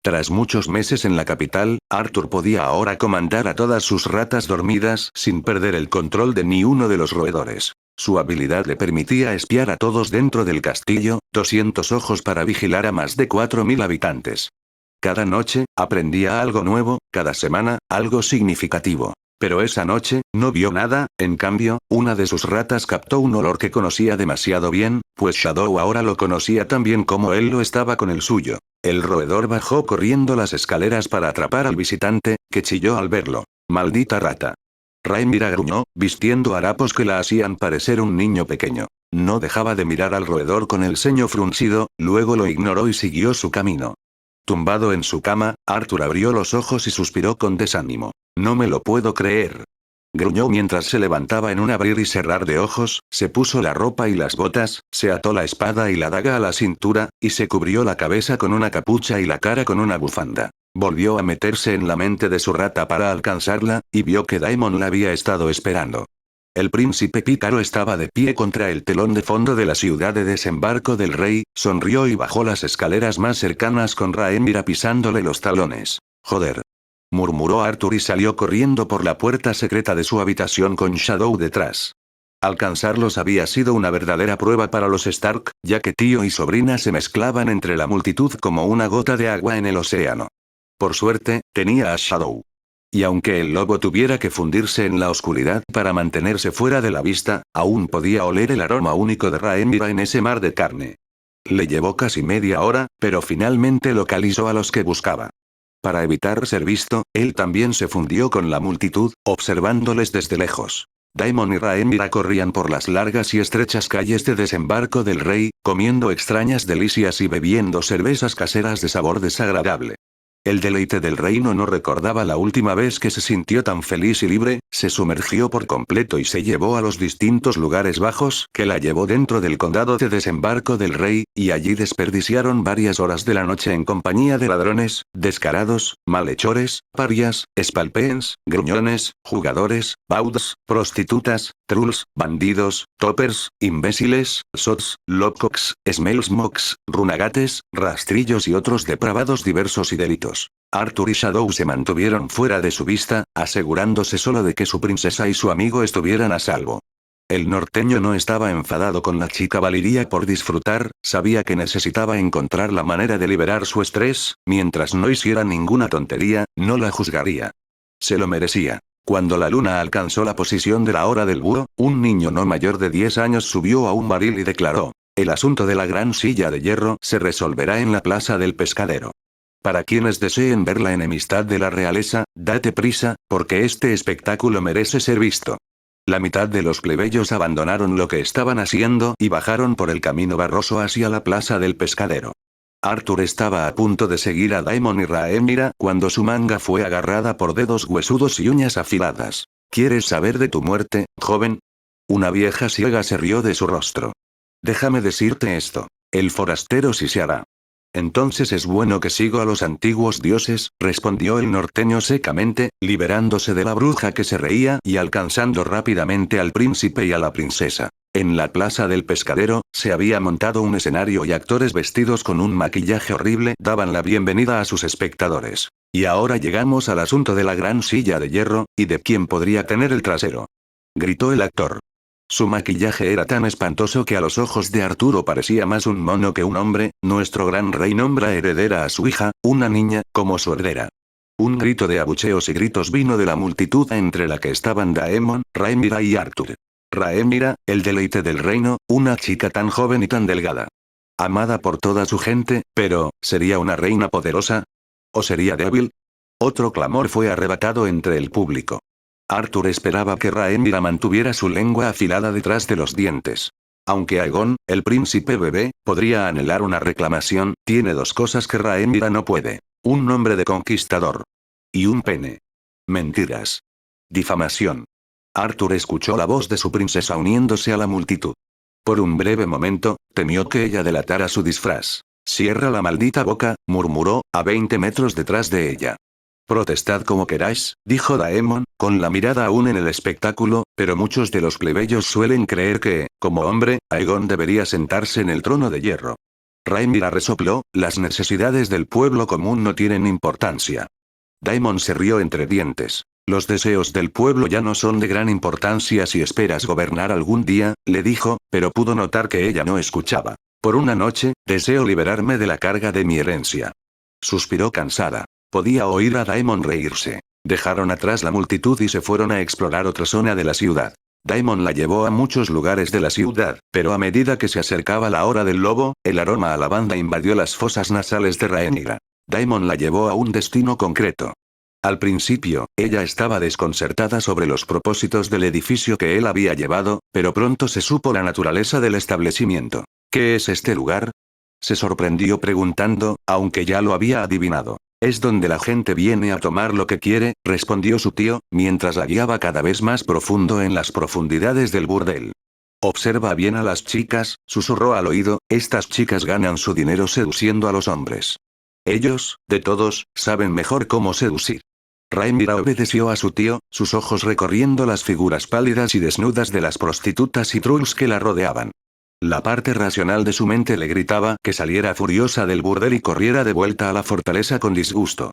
Tras muchos meses en la capital, Arthur podía ahora comandar a todas sus ratas dormidas sin perder el control de ni uno de los roedores. Su habilidad le permitía espiar a todos dentro del castillo, 200 ojos para vigilar a más de 4000 habitantes. Cada noche, aprendía algo nuevo, cada semana, algo significativo. Pero esa noche, no vio nada, en cambio, una de sus ratas captó un olor que conocía demasiado bien, pues Shadow ahora lo conocía tan bien como él lo estaba con el suyo. El roedor bajó corriendo las escaleras para atrapar al visitante, que chilló al verlo. ¡Maldita rata! Rhaenyra gruñó, vistiendo harapos que la hacían parecer un niño pequeño. No dejaba de mirar al roedor con el ceño fruncido, luego lo ignoró y siguió su camino. Tumbado en su cama, Arthur abrió los ojos y suspiró con desánimo. No me lo puedo creer. Gruñó mientras se levantaba en un abrir y cerrar de ojos, se puso la ropa y las botas, se ató la espada y la daga a la cintura, y se cubrió la cabeza con una capucha y la cara con una bufanda. Volvió a meterse en la mente de su rata para alcanzarla, y vio que Daemon la había estado esperando. El príncipe pícaro estaba de pie contra el telón de fondo de la ciudad de desembarco del rey, sonrió y bajó las escaleras más cercanas con Rhaenyra pisándole los talones. Joder. Murmuró Arthur y salió corriendo por la puerta secreta de su habitación con Shadow detrás. Alcanzarlos había sido una verdadera prueba para los Stark, ya que tío y sobrina se mezclaban entre la multitud como una gota de agua en el océano. Por suerte, tenía a Shadow. Y aunque el lobo tuviera que fundirse en la oscuridad para mantenerse fuera de la vista, aún podía oler el aroma único de Rhaenyra en ese mar de carne. Le llevó casi media hora, pero finalmente localizó a los que buscaba. Para evitar ser visto, él también se fundió con la multitud, observándoles desde lejos. Daemon y Rhaenyra corrían por las largas y estrechas calles de desembarco del rey, comiendo extrañas delicias y bebiendo cervezas caseras de sabor desagradable. El deleite del reino no recordaba la última vez que se sintió tan feliz y libre, se sumergió por completo y se llevó a los distintos lugares bajos que la llevó dentro del condado de desembarco del rey, y allí desperdiciaron varias horas de la noche en compañía de ladrones, descarados, malhechores, parias, spalpeens, gruñones, jugadores, bauds, prostitutas, trulls, bandidos, toppers, imbéciles, sots, lobcocks, smellsmokes, runagates, rastrillos y otros depravados diversos y delitos. Arthur y Shadow se mantuvieron fuera de su vista, asegurándose solo de que su princesa y su amigo estuvieran a salvo. El norteño no estaba enfadado con la chica Valiria por disfrutar, sabía que necesitaba encontrar la manera de liberar su estrés, mientras no hiciera ninguna tontería, no la juzgaría. Se lo merecía. Cuando la luna alcanzó la posición de la hora del búho, un niño no mayor de 10 años subió a un barril y declaró: el asunto de la gran silla de hierro se resolverá en la plaza del pescadero. Para quienes deseen ver la enemistad de la realeza, date prisa, porque este espectáculo merece ser visto. La mitad de los plebeyos abandonaron lo que estaban haciendo y bajaron por el camino barroso hacia la plaza del pescadero. Arthur estaba a punto de seguir a Daemon y Rhaenyra cuando su manga fue agarrada por dedos huesudos y uñas afiladas. ¿Quieres saber de tu muerte, joven? Una vieja ciega se rió de su rostro. Déjame decirte esto. El forastero sí se hará. Entonces es bueno que sigo a los antiguos dioses, respondió el norteño secamente, liberándose de la bruja que se reía y alcanzando rápidamente al príncipe y a la princesa. En la plaza del pescadero, se había montado un escenario y actores vestidos con un maquillaje horrible daban la bienvenida a sus espectadores. Y ahora llegamos al asunto de la gran silla de hierro, y de quién podría tener el trasero. Gritó el actor. Su maquillaje era tan espantoso que a los ojos de Arturo parecía más un mono que un hombre. Nuestro gran rey nombra heredera a su hija, una niña, como su heredera. Un grito de abucheos y gritos vino de la multitud entre la que estaban Daemon, Rhaenyra y Arthur. Rhaenyra, el deleite del reino, una chica tan joven y tan delgada. Amada por toda su gente, pero, ¿sería una reina poderosa? ¿O sería débil? Otro clamor fue arrebatado entre el público. Arthur esperaba que Rhaenyra mantuviera su lengua afilada detrás de los dientes. Aunque Aegon, el príncipe bebé, podría anhelar una reclamación, tiene dos cosas que Rhaenyra no puede: un nombre de conquistador y un pene. Mentiras. Difamación. Arthur escuchó la voz de su princesa uniéndose a la multitud. Por un breve momento, temió que ella delatara su disfraz. «Cierra la maldita boca», murmuró, a 20 metros detrás de ella. «Protestad como queráis», dijo Daemon, con la mirada aún en el espectáculo, pero muchos de los plebeyos suelen creer que, como hombre, Aegon debería sentarse en el trono de hierro. Rhaenyra resopló, las necesidades del pueblo común no tienen importancia. Daemon se rió entre dientes. Los deseos del pueblo ya no son de gran importancia si esperas gobernar algún día, le dijo, pero pudo notar que ella no escuchaba. Por una noche, deseo liberarme de la carga de mi herencia. Suspiró cansada. Podía oír a Daemon reírse. Dejaron atrás la multitud y se fueron a explorar otra zona de la ciudad. Daemon la llevó a muchos lugares de la ciudad, pero a medida que se acercaba la hora del lobo, el aroma a lavanda invadió las fosas nasales de Rhaenyra. Daemon la llevó a un destino concreto. Al principio, ella estaba desconcertada sobre los propósitos del edificio que él había llevado, pero pronto se supo la naturaleza del establecimiento. ¿Qué es este lugar? Se sorprendió preguntando, aunque ya lo había adivinado. Es donde la gente viene a tomar lo que quiere, respondió su tío, mientras la guiaba cada vez más profundo en las profundidades del burdel. Observa bien a las chicas, susurró al oído, estas chicas ganan su dinero seduciendo a los hombres. Ellos, de todos, saben mejor cómo seducir. Rhaenyra obedeció a su tío, sus ojos recorriendo las figuras pálidas y desnudas de las prostitutas y trulls que la rodeaban. La parte racional de su mente le gritaba que saliera furiosa del burdel y corriera de vuelta a la fortaleza con disgusto.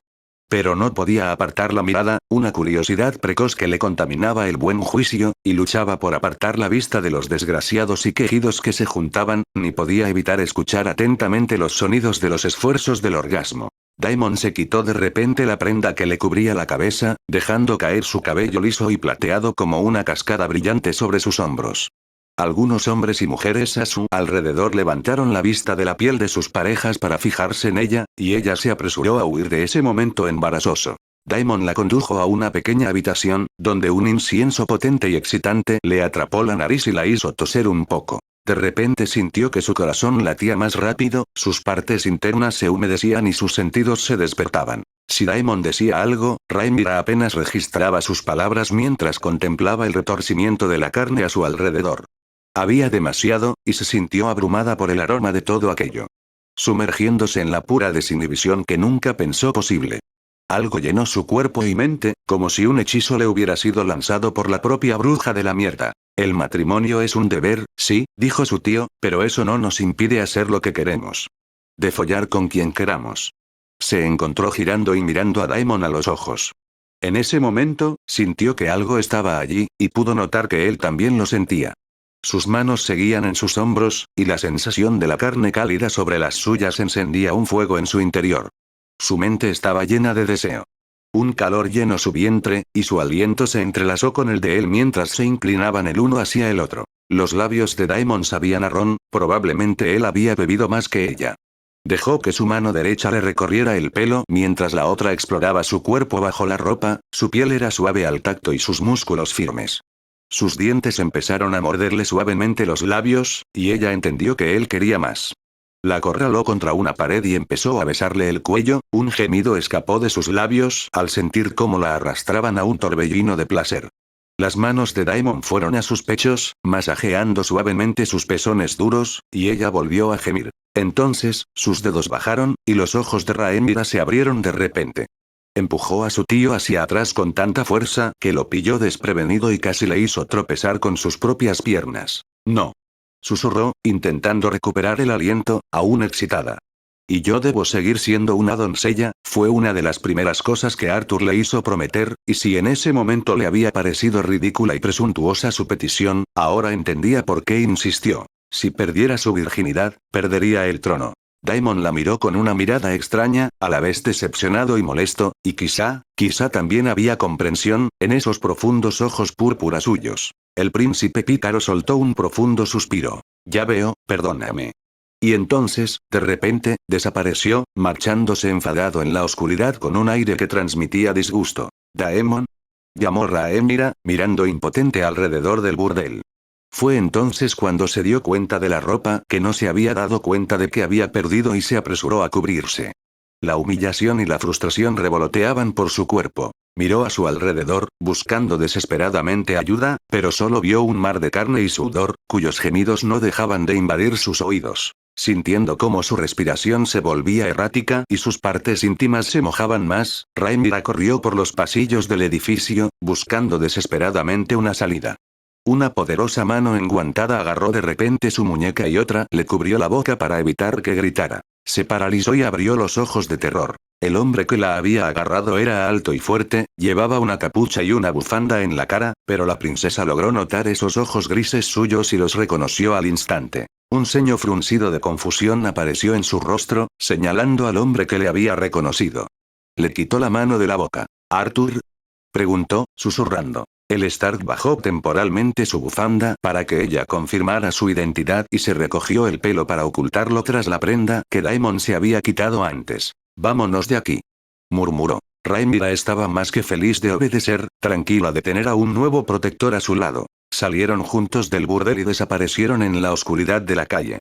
Pero no podía apartar la mirada, una curiosidad precoz que le contaminaba el buen juicio, y luchaba por apartar la vista de los desgraciados y quejidos que se juntaban, ni podía evitar escuchar atentamente los sonidos de los esfuerzos del orgasmo. Daemon se quitó de repente la prenda que le cubría la cabeza, dejando caer su cabello liso y plateado como una cascada brillante sobre sus hombros. Algunos hombres y mujeres a su alrededor levantaron la vista de la piel de sus parejas para fijarse en ella, y ella se apresuró a huir de ese momento embarazoso. Daemon la condujo a una pequeña habitación, donde un incienso potente y excitante le atrapó la nariz y la hizo toser un poco. De repente sintió que su corazón latía más rápido, sus partes internas se humedecían y sus sentidos se despertaban. Si Daemon decía algo, Rhaenyra apenas registraba sus palabras mientras contemplaba el retorcimiento de la carne a su alrededor. Había demasiado, y se sintió abrumada por el aroma de todo aquello. Sumergiéndose en la pura desinhibición que nunca pensó posible. Algo llenó su cuerpo y mente, como si un hechizo le hubiera sido lanzado por la propia bruja de la mierda. El matrimonio es un deber, sí, dijo su tío, pero eso no nos impide hacer lo que queremos. De follar con quien queramos. Se encontró girando y mirando a Daemon a los ojos. En ese momento, sintió que algo estaba allí, y pudo notar que él también lo sentía. Sus manos seguían en sus hombros, y la sensación de la carne cálida sobre las suyas encendía un fuego en su interior. Su mente estaba llena de deseo. Un calor llenó su vientre, y su aliento se entrelazó con el de él mientras se inclinaban el uno hacia el otro. Los labios de Daemon sabían a ron, probablemente él había bebido más que ella. Dejó que su mano derecha le recorriera el pelo mientras la otra exploraba su cuerpo bajo la ropa, su piel era suave al tacto y sus músculos firmes. Sus dientes empezaron a morderle suavemente los labios, y ella entendió que él quería más. La acorraló contra una pared y empezó a besarle el cuello, un gemido escapó de sus labios al sentir cómo la arrastraban a un torbellino de placer. Las manos de Daemon fueron a sus pechos, masajeando suavemente sus pezones duros, y ella volvió a gemir. Entonces, sus dedos bajaron, y los ojos de Rhaenyra se abrieron de repente. Empujó a su tío hacia atrás con tanta fuerza que lo pilló desprevenido y casi le hizo tropezar con sus propias piernas. No. Susurró, intentando recuperar el aliento, aún excitada. Y yo debo seguir siendo una doncella, fue una de las primeras cosas que Arthur le hizo prometer, y si en ese momento le había parecido ridícula y presuntuosa su petición, ahora entendía por qué insistió. Si perdiera su virginidad, perdería el trono. Daemon la miró con una mirada extraña, a la vez decepcionado y molesto, y quizá también había comprensión, en esos profundos ojos púrpura suyos. El príncipe pícaro soltó un profundo suspiro. Ya veo, perdóname. Y entonces, de repente, desapareció, marchándose enfadado en la oscuridad con un aire que transmitía disgusto. «¿Daemon?», llamó Rhaenyra, mirando impotente alrededor del burdel. Fue entonces cuando se dio cuenta de la ropa que no se había dado cuenta de que había perdido y se apresuró a cubrirse. La humillación y la frustración revoloteaban por su cuerpo. Miró a su alrededor, buscando desesperadamente ayuda, pero solo vio un mar de carne y sudor, cuyos gemidos no dejaban de invadir sus oídos. Sintiendo cómo su respiración se volvía errática y sus partes íntimas se mojaban más, Rhaenyra corrió por los pasillos del edificio, buscando desesperadamente una salida. Una poderosa mano enguantada agarró de repente su muñeca y otra le cubrió la boca para evitar que gritara. Se paralizó y abrió los ojos de terror. El hombre que la había agarrado era alto y fuerte, llevaba una capucha y una bufanda en la cara, pero la princesa logró notar esos ojos grises suyos y los reconoció al instante. Un ceño fruncido de confusión apareció en su rostro, señalando al hombre que le había reconocido. Le quitó la mano de la boca. ¿Arthur? Preguntó, susurrando. El Stark bajó temporalmente su bufanda para que ella confirmara su identidad y se recogió el pelo para ocultarlo tras la prenda que Daemon se había quitado antes. Vámonos de aquí, murmuró. Rhaenyra estaba más que feliz de obedecer, tranquila de tener a un nuevo protector a su lado. Salieron juntos del burdel y desaparecieron en la oscuridad de la calle.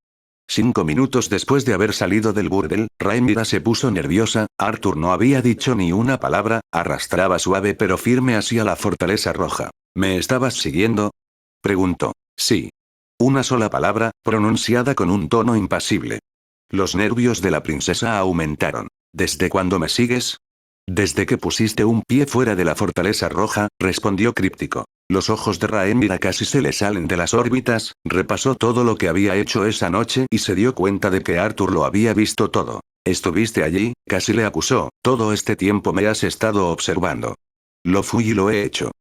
5 minutos después de haber salido del burdel, Rhaenyra se puso nerviosa. Arthur no había dicho ni una palabra, arrastraba suave pero firme hacia la fortaleza roja. ¿Me estabas siguiendo? Preguntó. Sí. Una sola palabra, pronunciada con un tono impasible. Los nervios de la princesa aumentaron. ¿Desde cuándo me sigues? Desde que pusiste un pie fuera de la fortaleza roja, respondió críptico. Los ojos de Rhaenyra casi se le salen de las órbitas, repasó todo lo que había hecho esa noche y se dio cuenta de que Arthur lo había visto todo. Estuviste allí, casi le acusó, todo este tiempo me has estado observando. Lo fui y lo he hecho.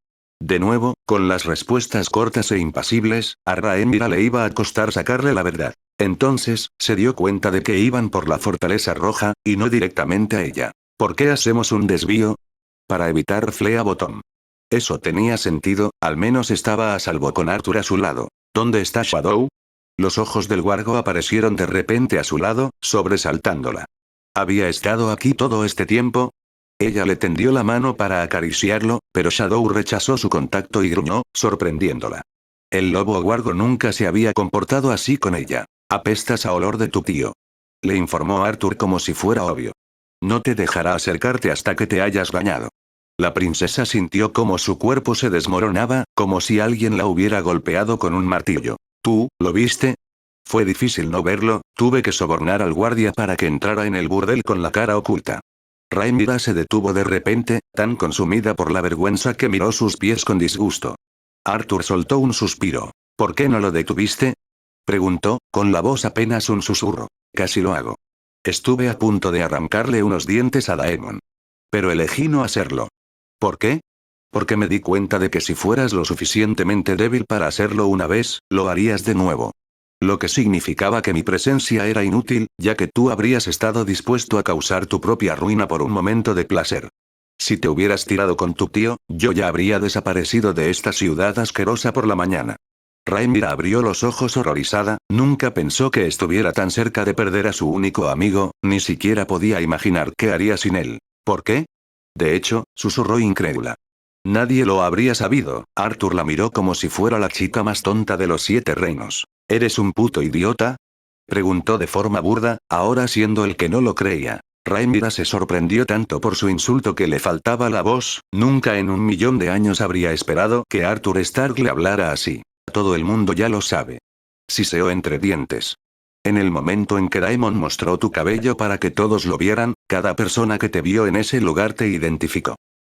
De nuevo, con las respuestas cortas e impasibles, a Rhaenyra le iba a costar sacarle la verdad. Entonces, se dio cuenta de que iban por la fortaleza roja, y no directamente a ella. ¿Por qué hacemos un desvío? Para evitar Flea Bottom. Eso tenía sentido, al menos estaba a salvo con Arthur a su lado. ¿Dónde está Shadow? Los ojos del Wargo aparecieron de repente a su lado, sobresaltándola. ¿Había estado aquí todo este tiempo? Ella le tendió la mano para acariciarlo, pero Shadow rechazó su contacto y gruñó, sorprendiéndola. El lobo Wargo nunca se había comportado así con ella. Apestas a olor de tu tío. Le informó Arthur como si fuera obvio. No te dejará acercarte hasta que te hayas bañado. La princesa sintió como su cuerpo se desmoronaba, como si alguien la hubiera golpeado con un martillo. ¿Tú, lo viste? Fue difícil no verlo, tuve que sobornar al guardia para que entrara en el burdel con la cara oculta. Rhaenyra se detuvo de repente, tan consumida por la vergüenza que miró sus pies con disgusto. Arthur soltó un suspiro. ¿Por qué no lo detuviste? Preguntó, con la voz apenas un susurro. Casi lo hago. Estuve a punto de arrancarle unos dientes a Daemon. Pero elegí no hacerlo. ¿Por qué? Porque me di cuenta de que si fueras lo suficientemente débil para hacerlo una vez, lo harías de nuevo. Lo que significaba que mi presencia era inútil, ya que tú habrías estado dispuesto a causar tu propia ruina por un momento de placer. Si te hubieras tirado con tu tío, yo ya habría desaparecido de esta ciudad asquerosa por la mañana. Rhaenyra abrió los ojos horrorizada, nunca pensó que estuviera tan cerca de perder a su único amigo, ni siquiera podía imaginar qué haría sin él. ¿Por qué? De hecho, susurró incrédula. Nadie lo habría sabido. Arthur la miró como si fuera la chica más tonta de los 7 reinos. ¿Eres un puto idiota? Preguntó de forma burda, ahora siendo el que no lo creía. Rhaenyra se sorprendió tanto por su insulto que le faltaba la voz, nunca en 1.000.000 de años habría esperado que Arthur Stark le hablara así. Todo el mundo ya lo sabe. Siseó entre dientes. En el momento en que Daemon mostró tu cabello para que todos lo vieran, cada persona que te vio en ese lugar te identificó.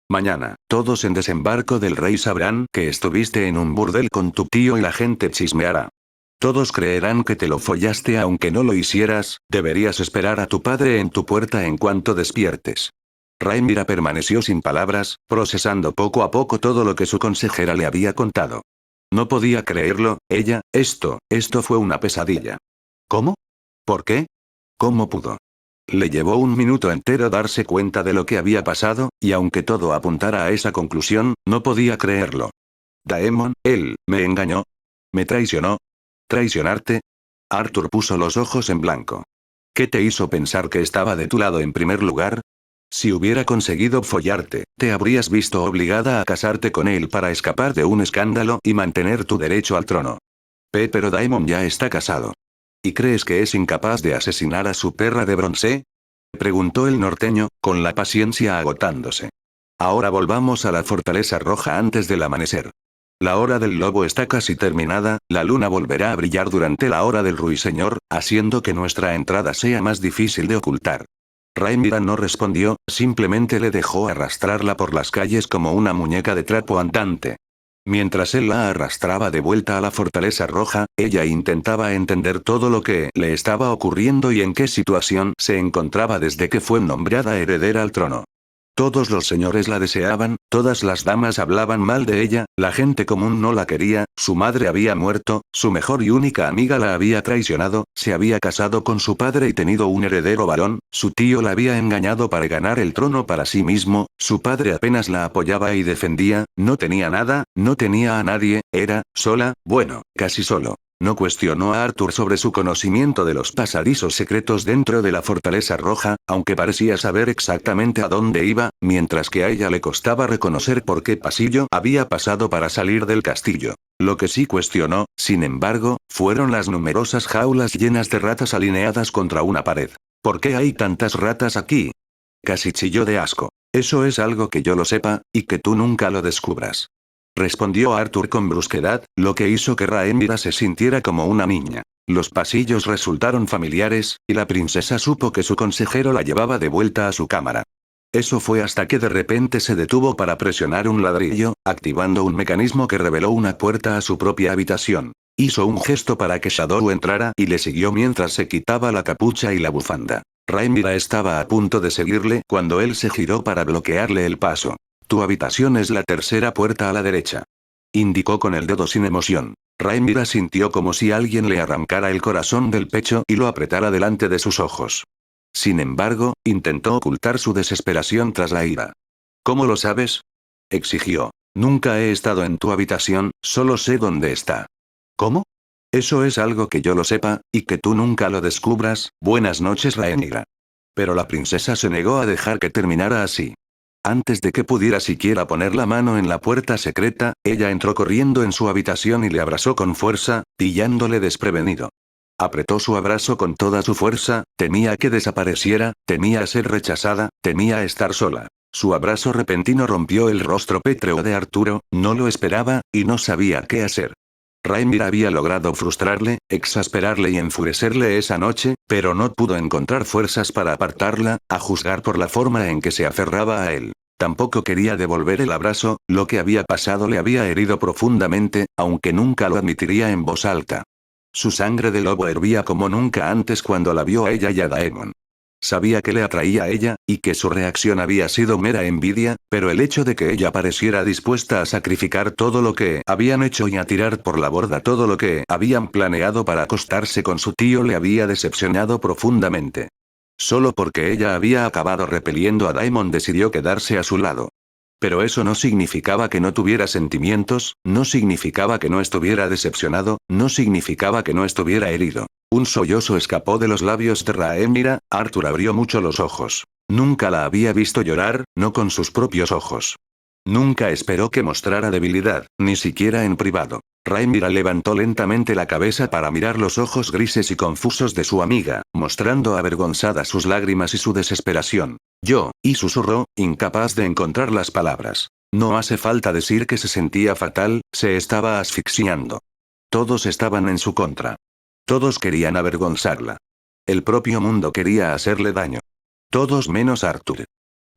Mañana, todos en Desembarco del Rey sabrán que estuviste en un burdel con tu tío y la gente chismeará. Todos creerán que te lo follaste aunque no lo hicieras, deberías esperar a tu padre en tu puerta en cuanto despiertes. Rhaenyra permaneció sin palabras, procesando poco a poco todo lo que su consejera le había contado. No podía creerlo, esto fue una pesadilla. ¿Cómo? ¿Por qué? ¿Cómo pudo? Le llevó un minuto entero darse cuenta de lo que había pasado, y aunque todo apuntara a esa conclusión, no podía creerlo. Daemon, él, me engañó. Me traicionó. ¿Traicionarte? Arthur puso los ojos en blanco. ¿Qué te hizo pensar que estaba de tu lado en primer lugar? Si hubiera conseguido follarte, te habrías visto obligada a casarte con él para escapar de un escándalo y mantener tu derecho al trono. Pero Daemon ya está casado. ¿Y crees que es incapaz de asesinar a su perra de bronce? preguntó el norteño, con la paciencia agotándose. Ahora volvamos a la fortaleza roja antes del amanecer. La hora del lobo está casi terminada, la luna volverá a brillar durante la hora del ruiseñor, haciendo que nuestra entrada sea más difícil de ocultar. Rhaenyra no respondió, simplemente le dejó arrastrarla por las calles como una muñeca de trapo andante. Mientras él la arrastraba de vuelta a la fortaleza roja, ella intentaba entender todo lo que le estaba ocurriendo y en qué situación se encontraba desde que fue nombrada heredera al trono. Todos los señores la deseaban, todas las damas hablaban mal de ella, la gente común no la quería, su madre había muerto, su mejor y única amiga la había traicionado, se había casado con su padre y tenido un heredero varón, su tío la había engañado para ganar el trono para sí mismo, su padre apenas la apoyaba y defendía, no tenía nada, no tenía a nadie, era, sola, bueno, casi solo. No cuestionó a Arthur sobre su conocimiento de los pasadizos secretos dentro de la fortaleza roja, aunque parecía saber exactamente a dónde iba, mientras que a ella le costaba reconocer por qué pasillo había pasado para salir del castillo. Lo que sí cuestionó, sin embargo, fueron las numerosas jaulas llenas de ratas alineadas contra una pared. ¿Por qué hay tantas ratas aquí? Casi chilló de asco. Eso es algo que yo lo sepa, y que tú nunca lo descubras. Respondió Arthur con brusquedad, lo que hizo que Rhaenyra se sintiera como una niña. Los pasillos resultaron familiares, y la princesa supo que su consejero la llevaba de vuelta a su cámara. Eso fue hasta que de repente se detuvo para presionar un ladrillo, activando un mecanismo que reveló una puerta a su propia habitación. Hizo un gesto para que Shadow entrara y le siguió mientras se quitaba la capucha y la bufanda. Rhaenyra estaba a punto de seguirle cuando él se giró para bloquearle el paso. Tu habitación es la tercera puerta a la derecha. Indicó con el dedo sin emoción. Rhaenyra sintió como si alguien le arrancara el corazón del pecho y lo apretara delante de sus ojos. Sin embargo, intentó ocultar su desesperación tras la ira. ¿Cómo lo sabes? Exigió. Nunca he estado en tu habitación, solo sé dónde está. ¿Cómo? Eso es algo que yo lo sepa, y que tú nunca lo descubras. Buenas noches, Rhaenyra. Pero la princesa se negó a dejar que terminara así. Antes de que pudiera siquiera poner la mano en la puerta secreta, ella entró corriendo en su habitación y le abrazó con fuerza, pillándole desprevenido. Apretó su abrazo con toda su fuerza, temía que desapareciera, temía ser rechazada, temía estar sola. Su abrazo repentino rompió el rostro pétreo de Arturo, no lo esperaba, y no sabía qué hacer. Rhaenyra había logrado frustrarle, exasperarle y enfurecerle esa noche, pero no pudo encontrar fuerzas para apartarla, a juzgar por la forma en que se aferraba a él. Tampoco quería devolver el abrazo, lo que había pasado le había herido profundamente, aunque nunca lo admitiría en voz alta. Su sangre de lobo hervía como nunca antes cuando la vio a ella y a Daemon. Sabía que le atraía a ella, y que su reacción había sido mera envidia, pero el hecho de que ella pareciera dispuesta a sacrificar todo lo que habían hecho y a tirar por la borda todo lo que habían planeado para acostarse con su tío le había decepcionado profundamente. Solo porque ella había acabado repeliendo a Daemon decidió quedarse a su lado. Pero eso no significaba que no tuviera sentimientos, no significaba que no estuviera decepcionado, no significaba que no estuviera herido. Un sollozo escapó de los labios de Rhaenyra, Arthur abrió mucho los ojos. Nunca la había visto llorar, no con sus propios ojos. Nunca esperó que mostrara debilidad, ni siquiera en privado. Rhaenyra levantó lentamente la cabeza para mirar los ojos grises y confusos de su amiga, mostrando avergonzada sus lágrimas y su desesperación. Y susurró, incapaz de encontrar las palabras. No hace falta decir que se sentía fatal, se estaba asfixiando. Todos estaban en su contra. Todos querían avergonzarla. El propio mundo quería hacerle daño. Todos menos Arthur.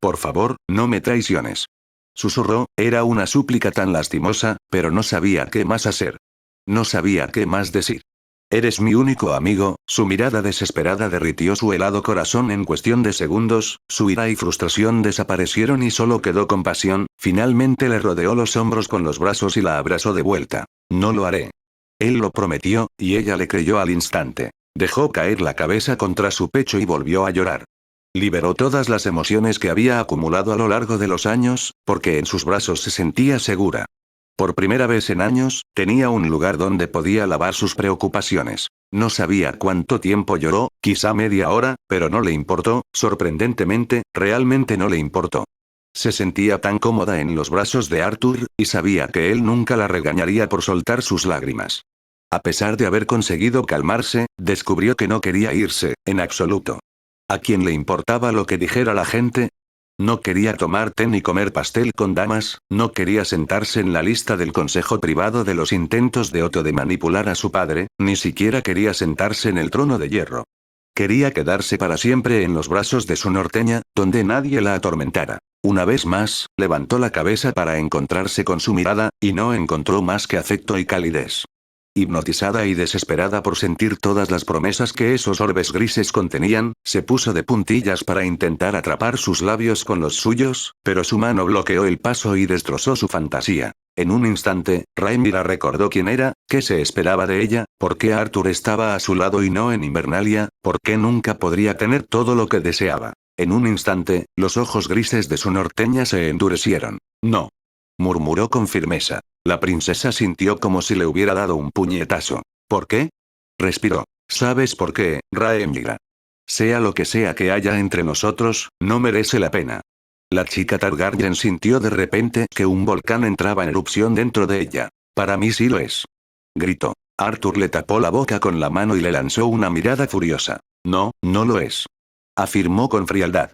Por favor, no me traiciones. Susurró, era una súplica tan lastimosa, pero no sabía qué más hacer. No sabía qué más decir. Eres mi único amigo. Su mirada desesperada derritió su helado corazón en cuestión de segundos, su ira y frustración desaparecieron y solo quedó compasión, finalmente le rodeó los hombros con los brazos y la abrazó de vuelta. No lo haré. Él lo prometió, y ella le creyó al instante. Dejó caer la cabeza contra su pecho y volvió a llorar. Liberó todas las emociones que había acumulado a lo largo de los años, porque en sus brazos se sentía segura. Por primera vez en años, tenía un lugar donde podía lavar sus preocupaciones. No sabía cuánto tiempo lloró, quizá media hora, pero no le importó, sorprendentemente, realmente no le importó. Se sentía tan cómoda en los brazos de Arthur, y sabía que él nunca la regañaría por soltar sus lágrimas. A pesar de haber conseguido calmarse, descubrió que no quería irse, en absoluto. ¿A quién le importaba lo que dijera la gente? No quería tomar té ni comer pastel con damas, no quería sentarse en la lista del consejo privado de los intentos de Otto de manipular a su padre, ni siquiera quería sentarse en el trono de hierro. Quería quedarse para siempre en los brazos de su norteña, donde nadie la atormentara. Una vez más, levantó la cabeza para encontrarse con su mirada, y no encontró más que afecto y calidez. Hipnotizada y desesperada por sentir todas las promesas que esos orbes grises contenían, se puso de puntillas para intentar atrapar sus labios con los suyos, pero su mano bloqueó el paso y destrozó su fantasía. En un instante, Rhaenyra recordó quién era, qué se esperaba de ella, por qué Arthur estaba a su lado y no en Invernalia, por qué nunca podría tener todo lo que deseaba. En un instante, los ojos grises de su norteña se endurecieron. No. Murmuró con firmeza. La princesa sintió como si le hubiera dado un puñetazo. ¿Por qué? Respiró. ¿Sabes por qué, Rhaenyra? Sea lo que sea que haya entre nosotros, no merece la pena. La chica Targaryen sintió de repente que un volcán entraba en erupción dentro de ella. Para mí sí lo es. Gritó. Arthur le tapó la boca con la mano y le lanzó una mirada furiosa. No, no lo es. Afirmó con frialdad.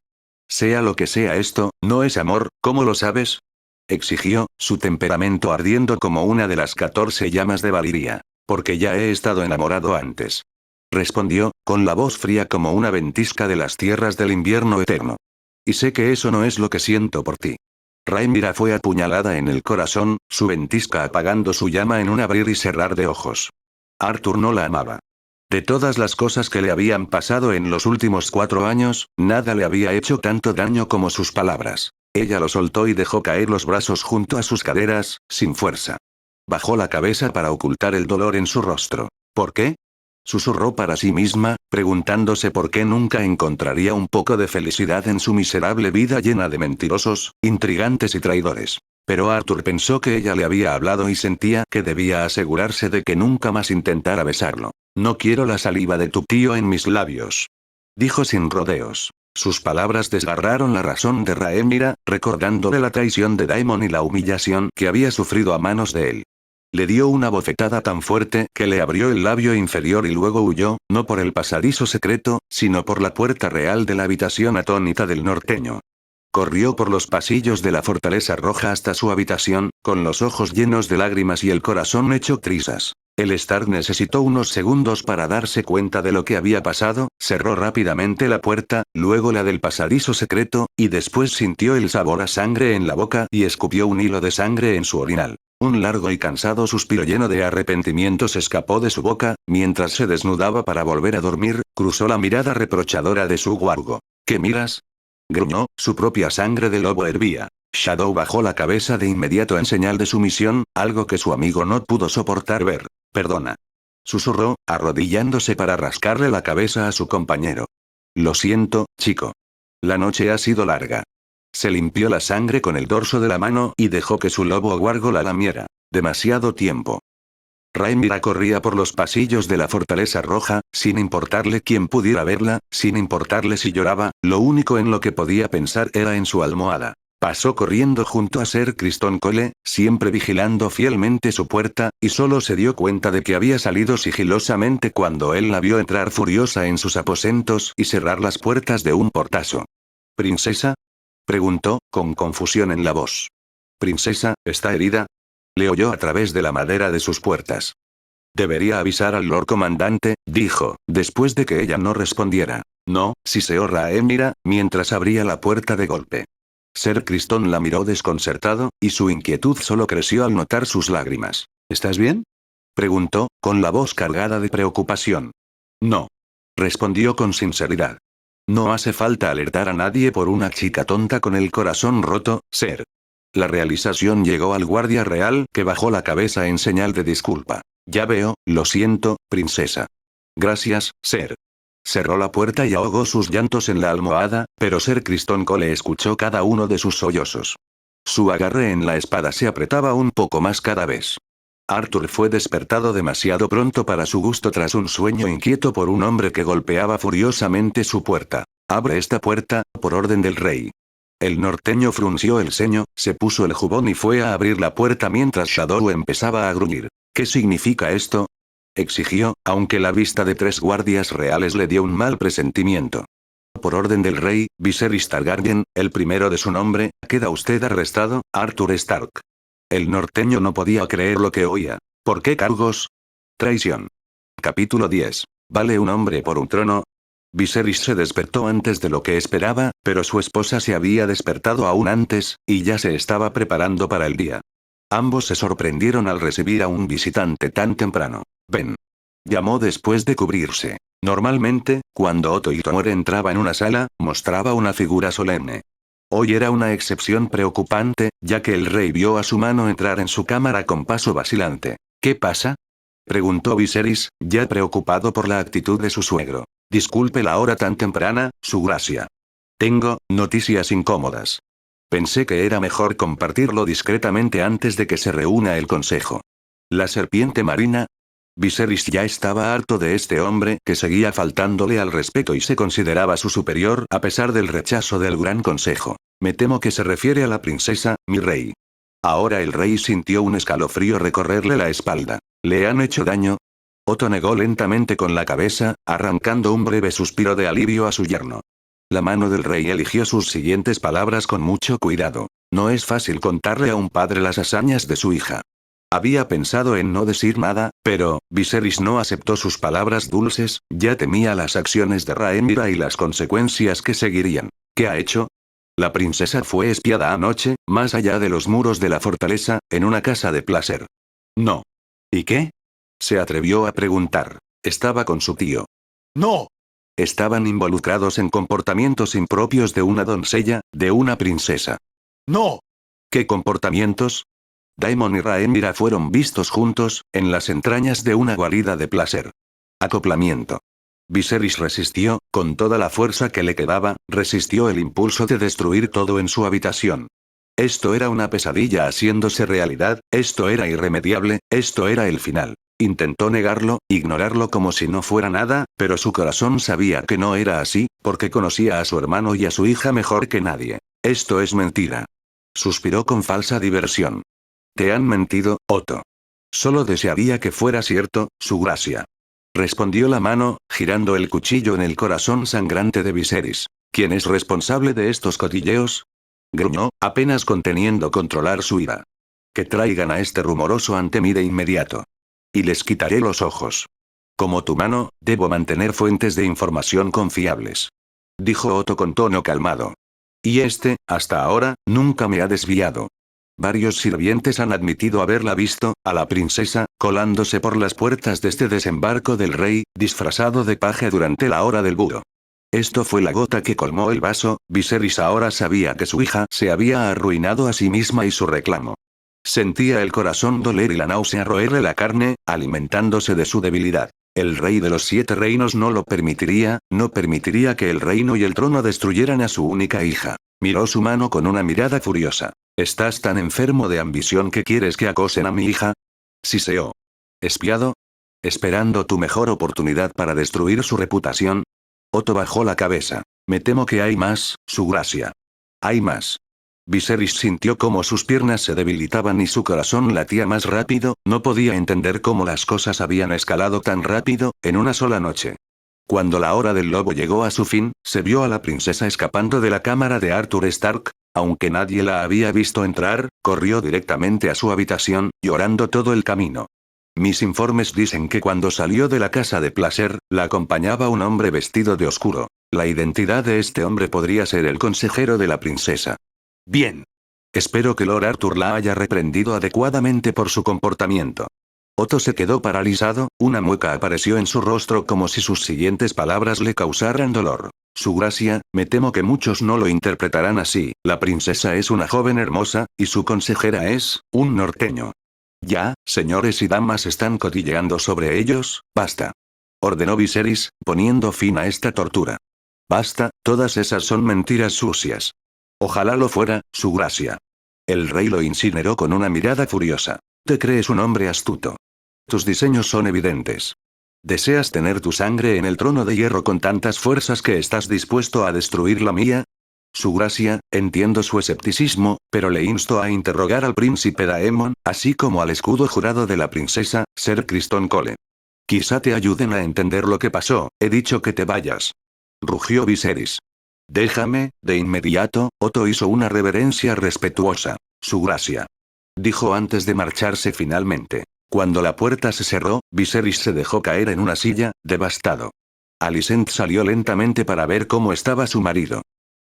Sea lo que sea esto, no es amor, ¿cómo lo sabes? Exigió, su temperamento ardiendo como una de las 14 llamas de Valiria. Porque ya he estado enamorado antes. Respondió, con la voz fría como una ventisca de las tierras del invierno eterno. Y sé que eso no es lo que siento por ti. Rhaenyra fue apuñalada en el corazón, su ventisca apagando su llama en un abrir y cerrar de ojos. Arthur no la amaba. De todas las cosas que le habían pasado en los últimos 4 años, nada le había hecho tanto daño como sus palabras. Ella lo soltó y dejó caer los brazos junto a sus caderas, sin fuerza. Bajó la cabeza para ocultar el dolor en su rostro. ¿Por qué? Susurró para sí misma, preguntándose por qué nunca encontraría un poco de felicidad en su miserable vida llena de mentirosos, intrigantes y traidores. Pero Arthur pensó que ella le había hablado y sentía que debía asegurarse de que nunca más intentara besarlo. No quiero la saliva de tu tío en mis labios. Dijo sin rodeos. Sus palabras desgarraron la razón de Rhaenyra, recordándole la traición de Daemon y la humillación que había sufrido a manos de él. Le dio una bofetada tan fuerte que le abrió el labio inferior y luego huyó, no por el pasadizo secreto, sino por la puerta real de la habitación atónita del norteño. Corrió por los pasillos de la fortaleza roja hasta su habitación, con los ojos llenos de lágrimas y el corazón hecho trizas. El Stark necesitó unos segundos para darse cuenta de lo que había pasado, cerró rápidamente la puerta, luego la del pasadizo secreto, y después sintió el sabor a sangre en la boca y escupió un hilo de sangre en su orinal. Un largo y cansado suspiro lleno de arrepentimiento se escapó de su boca, mientras se desnudaba para volver a dormir, cruzó la mirada reprochadora de su guargo. ¿Qué miras? Gruñó, su propia sangre de lobo hervía. Shadow bajó la cabeza de inmediato en señal de sumisión, algo que su amigo no pudo soportar ver. Perdona. Susurró, arrodillándose para rascarle la cabeza a su compañero. Lo siento, chico. La noche ha sido larga. Se limpió la sangre con el dorso de la mano y dejó que su lobo guargo la lamiera. Demasiado tiempo. Rhaenyra corría por los pasillos de la fortaleza roja, sin importarle quién pudiera verla, sin importarle si lloraba, lo único en lo que podía pensar era en su almohada. Pasó corriendo junto a Ser Criston Cole, siempre vigilando fielmente su puerta, y solo se dio cuenta de que había salido sigilosamente cuando él la vio entrar furiosa en sus aposentos y cerrar las puertas de un portazo. ¿Princesa? Preguntó, con confusión en la voz. ¿Princesa, está herida? Le oyó a través de la madera de sus puertas. Debería avisar al Lord Comandante, dijo, después de que ella no respondiera. No, siseó Rhaenyra, mientras abría la puerta de golpe. Ser Criston la miró desconcertado, y su inquietud solo creció al notar sus lágrimas. ¿Estás bien? Preguntó, con la voz cargada de preocupación. No. Respondió con sinceridad. No hace falta alertar a nadie por una chica tonta con el corazón roto, Ser. La realización llegó al guardia real, que bajó la cabeza en señal de disculpa. Ya veo, lo siento, princesa. Gracias, Ser. Cerró la puerta y ahogó sus llantos en la almohada, pero Ser Criston Cole escuchó cada uno de sus sollozos. Su agarre en la espada se apretaba un poco más cada vez. Arthur fue despertado demasiado pronto para su gusto tras un sueño inquieto por un hombre que golpeaba furiosamente su puerta. Abre esta puerta, por orden del rey. El norteño frunció el ceño, se puso el jubón y fue a abrir la puerta mientras Shadow empezaba a gruñir. ¿Qué significa esto? Exigió, aunque la vista de 3 guardias reales le dio un mal presentimiento. por orden del rey, Viserys Targaryen, el primero de su nombre, queda usted arrestado, Arthur Stark. El norteño no podía creer lo que oía. ¿Por qué cargos? Traición. Capítulo 10. ¿Vale un hombre por un trono? Viserys se despertó antes de lo que esperaba, pero su esposa se había despertado aún antes, y ya se estaba preparando para el día. Ambos se sorprendieron al recibir a un visitante tan temprano. Ven. Llamó después de cubrirse. Normalmente, cuando Otto Hightower entraba en una sala, mostraba una figura solemne. Hoy era una excepción preocupante, ya que el rey vio a su mano entrar en su cámara con paso vacilante. ¿Qué pasa? Preguntó Viserys, ya preocupado por la actitud de su suegro. Disculpe la hora tan temprana, su gracia. Tengo noticias incómodas. Pensé que era mejor compartirlo discretamente antes de que se reúna el consejo. ¿La serpiente marina? Viserys ya estaba harto de este hombre que seguía faltándole al respeto y se consideraba su superior a pesar del rechazo del gran consejo. Me temo que se refiere a la princesa, mi rey. Ahora el rey sintió un escalofrío recorrerle la espalda. ¿Le han hecho daño? Otto negó lentamente con la cabeza, arrancando un breve suspiro de alivio a su yerno. La mano del rey eligió sus siguientes palabras con mucho cuidado. No es fácil contarle a un padre las hazañas de su hija. Había pensado en no decir nada, pero Viserys no aceptó sus palabras dulces, ya temía las acciones de Rhaenyra y las consecuencias que seguirían. ¿Qué ha hecho? La princesa fue espiada anoche, más allá de los muros de la fortaleza, en una casa de placer. No. ¿Y qué? Se atrevió a preguntar. Estaba con su tío. No. Estaban involucrados en comportamientos impropios de una doncella, de una princesa. No. ¿Qué comportamientos? Daemon y Rhaenyra fueron vistos juntos, en las entrañas de una guarida de placer. Acoplamiento. Viserys resistió, con toda la fuerza que le quedaba, resistió el impulso de destruir todo en su habitación. Esto era una pesadilla haciéndose realidad, esto era irremediable, esto era el final. Intentó negarlo, ignorarlo como si no fuera nada, pero su corazón sabía que no era así, porque conocía a su hermano y a su hija mejor que nadie. Esto es mentira. Suspiró con falsa diversión. Te han mentido, Otto. Solo desearía que fuera cierto, su gracia. Respondió la mano, girando el cuchillo en el corazón sangrante de Viserys. ¿Quién es responsable de estos cotilleos? Gruñó, apenas conteniendo controlar su ira. Que traigan a este rumoroso ante mí de inmediato. Y les quitaré los ojos. Como tu mano, debo mantener fuentes de información confiables. Dijo Otto con tono calmado. Y hasta ahora, nunca me ha desviado. Varios sirvientes han admitido haberla visto, a la princesa, colándose por las puertas de este desembarco del rey, disfrazado de paje durante la hora del búho. Esto fue la gota que colmó el vaso. Viserys ahora sabía que su hija se había arruinado a sí misma y su reclamo. Sentía el corazón doler y la náusea roerle la carne, alimentándose de su debilidad. El rey de los 7 reinos no lo permitiría, no permitiría que el reino y el trono destruyeran a su única hija. Miró su mano con una mirada furiosa. ¿Estás tan enfermo de ambición que quieres que acosen a mi hija? Siseó. ¿Espiado? ¿Esperando tu mejor oportunidad para destruir su reputación? Otto bajó la cabeza. Me temo que hay más, su gracia. Hay más. Viserys sintió cómo sus piernas se debilitaban y su corazón latía más rápido, no podía entender cómo las cosas habían escalado tan rápido, en una sola noche. Cuando la hora del lobo llegó a su fin, se vio a la princesa escapando de la cámara de Arthur Stark. Aunque nadie la había visto entrar, corrió directamente a su habitación, llorando todo el camino. Mis informes dicen que cuando salió de la casa de placer, la acompañaba un hombre vestido de oscuro. La identidad de este hombre podría ser el consejero de la princesa. Bien. Espero que Lord Arthur la haya reprendido adecuadamente por su comportamiento. Otto se quedó paralizado, una mueca apareció en su rostro como si sus siguientes palabras le causaran dolor. Su gracia, me temo que muchos no lo interpretarán así. La princesa es una joven hermosa, y su consejera es un norteño. Ya, señores y damas están cotilleando sobre ellos, basta. Ordenó Viserys, poniendo fin a esta tortura. Basta, todas esas son mentiras sucias. Ojalá lo fuera, su gracia. El rey lo incineró con una mirada furiosa. Te crees un hombre astuto. Tus diseños son evidentes. ¿Deseas tener tu sangre en el trono de hierro con tantas fuerzas que estás dispuesto a destruir la mía? Su gracia, entiendo su escepticismo, pero le insto a interrogar al príncipe Daemon, así como al escudo jurado de la princesa, Ser Criston Cole. Quizá te ayuden a entender lo que pasó, he dicho que te vayas. Rugió Viserys. Déjame, de inmediato, Otto hizo una reverencia respetuosa. Su gracia. Dijo antes de marcharse finalmente. Cuando la puerta se cerró, Viserys se dejó caer en una silla, devastado. Alicent salió lentamente para ver cómo estaba su marido.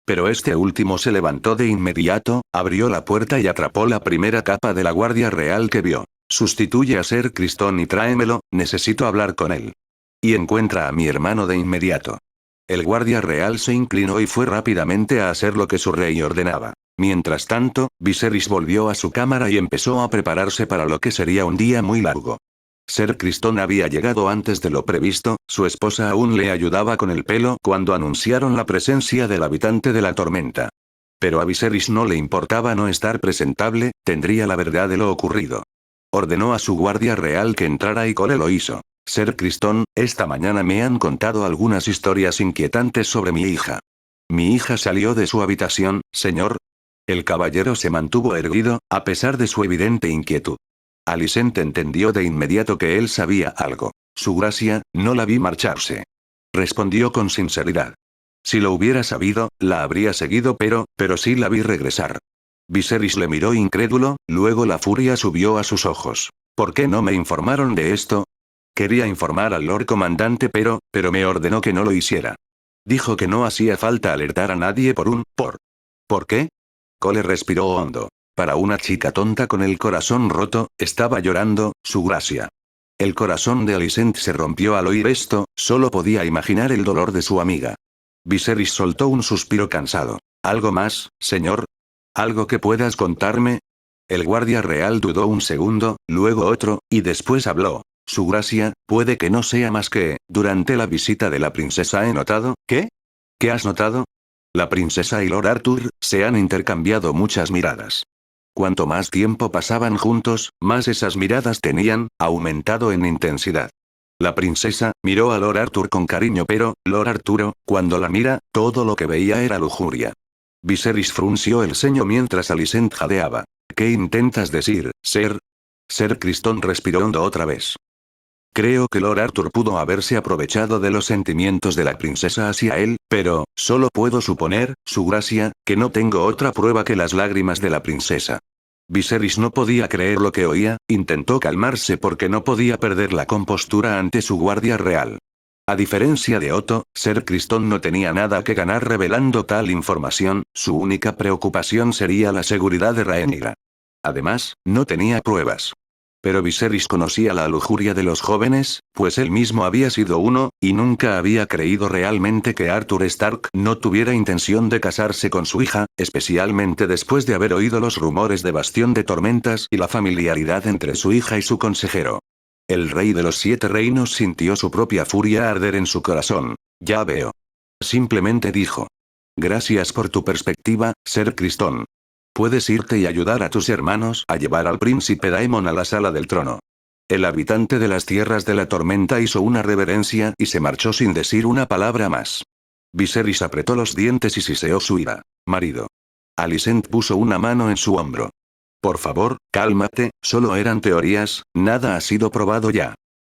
Pero este último se levantó de inmediato, abrió la puerta y atrapó la primera capa de la guardia real que vio. Sustituye a Ser Cristón y tráemelo, necesito hablar con él. Y encuentra a mi hermano de inmediato. El guardia real se inclinó y fue rápidamente a hacer lo que su rey ordenaba. Mientras tanto, Viserys volvió a su cámara y empezó a prepararse para lo que sería un día muy largo. Ser Cristón había llegado antes de lo previsto, su esposa aún le ayudaba con el pelo cuando anunciaron la presencia del habitante de la tormenta. Pero a Viserys no le importaba no estar presentable, tendría la verdad de lo ocurrido. Ordenó a su guardia real que entrara y Cole lo hizo. Ser Cristón, esta mañana me han contado algunas historias inquietantes sobre mi hija. Mi hija salió de su habitación, señor. El caballero se mantuvo erguido, a pesar de su evidente inquietud. Alicent entendió de inmediato que él sabía algo. Su gracia, no la vi marcharse. Respondió con sinceridad. Si lo hubiera sabido, la habría seguido pero sí la vi regresar. Viserys le miró incrédulo, luego la furia subió a sus ojos. ¿Por qué no me informaron de esto? Quería informar al Lord Comandante pero me ordenó que no lo hiciera. Dijo que no hacía falta alertar a nadie ¿Por qué? Cole respiró hondo. Para una chica tonta con el corazón roto, estaba llorando, su gracia. El corazón de Alicent se rompió al oír esto, solo podía imaginar el dolor de su amiga. Viserys soltó un suspiro cansado. ¿Algo más, señor? ¿Algo que puedas contarme? El guardia real dudó un segundo, luego otro, y después habló. Su gracia, puede que no sea más que, durante la visita de la princesa he notado, ¿qué? ¿Qué has notado? La princesa y Lord Arthur, se han intercambiado muchas miradas. Cuanto más tiempo pasaban juntos, más esas miradas tenían, aumentado en intensidad. La princesa, miró a Lord Arthur con cariño pero, Lord Arturo, cuando la mira, todo lo que veía era lujuria. Viserys frunció el ceño mientras Alicent jadeaba. ¿Qué intentas decir, Ser? Ser Cristón respiró hondo otra vez. Creo que Lord Arthur pudo haberse aprovechado de los sentimientos de la princesa hacia él, pero, solo puedo suponer, su gracia, que no tengo otra prueba que las lágrimas de la princesa. Viserys no podía creer lo que oía, intentó calmarse porque no podía perder la compostura ante su guardia real. A diferencia de Otto, Ser Cristón no tenía nada que ganar revelando tal información, su única preocupación sería la seguridad de Rhaenyra. Además, no tenía pruebas. Pero Viserys conocía la lujuria de los jóvenes, pues él mismo había sido uno, y nunca había creído realmente que Arthur Stark no tuviera intención de casarse con su hija, especialmente después de haber oído los rumores de Bastión de Tormentas y la familiaridad entre su hija y su consejero. El rey de los 7 reinos sintió su propia furia arder en su corazón. Ya veo. Simplemente dijo. Gracias por tu perspectiva, Ser Cristón. Puedes irte y ayudar a tus hermanos a llevar al príncipe Daemon a la sala del trono. El habitante de las tierras de la tormenta hizo una reverencia y se marchó sin decir una palabra más. Viserys apretó los dientes y siseó su ira. Marido. Alicent puso una mano en su hombro. Por favor, cálmate, solo eran teorías, nada ha sido probado ya.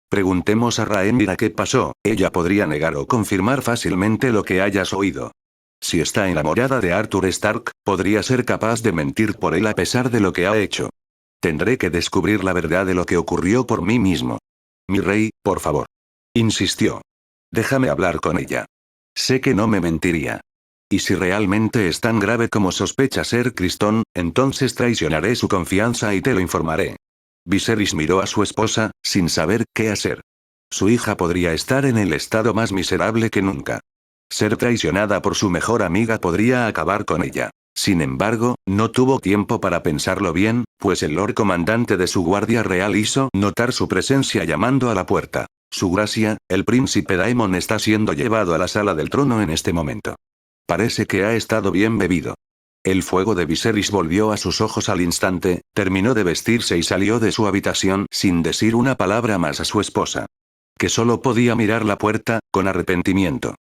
Preguntemos a Rhaenyra qué pasó, ella podría negar o confirmar fácilmente lo que hayas oído. Si está enamorada de Arthur Stark, podría ser capaz de mentir por él a pesar de lo que ha hecho. Tendré que descubrir la verdad de lo que ocurrió por mí mismo. Mi rey, por favor. Insistió. Déjame hablar con ella. Sé que no me mentiría. Y si realmente es tan grave como sospecha Ser Cristón, entonces traicionaré su confianza y te lo informaré. Viserys miró a su esposa, sin saber qué hacer. Su hija podría estar en el estado más miserable que nunca. Ser traicionada por su mejor amiga podría acabar con ella. Sin embargo, no tuvo tiempo para pensarlo bien, pues el Lord Comandante de su guardia real hizo notar su presencia llamando a la puerta. Su gracia, el príncipe Daemon está siendo llevado a la sala del trono en este momento. Parece que ha estado bien bebido. El fuego de Viserys volvió a sus ojos al instante, terminó de vestirse y salió de su habitación sin decir una palabra más a su esposa. Que solo podía mirar la puerta, con arrepentimiento.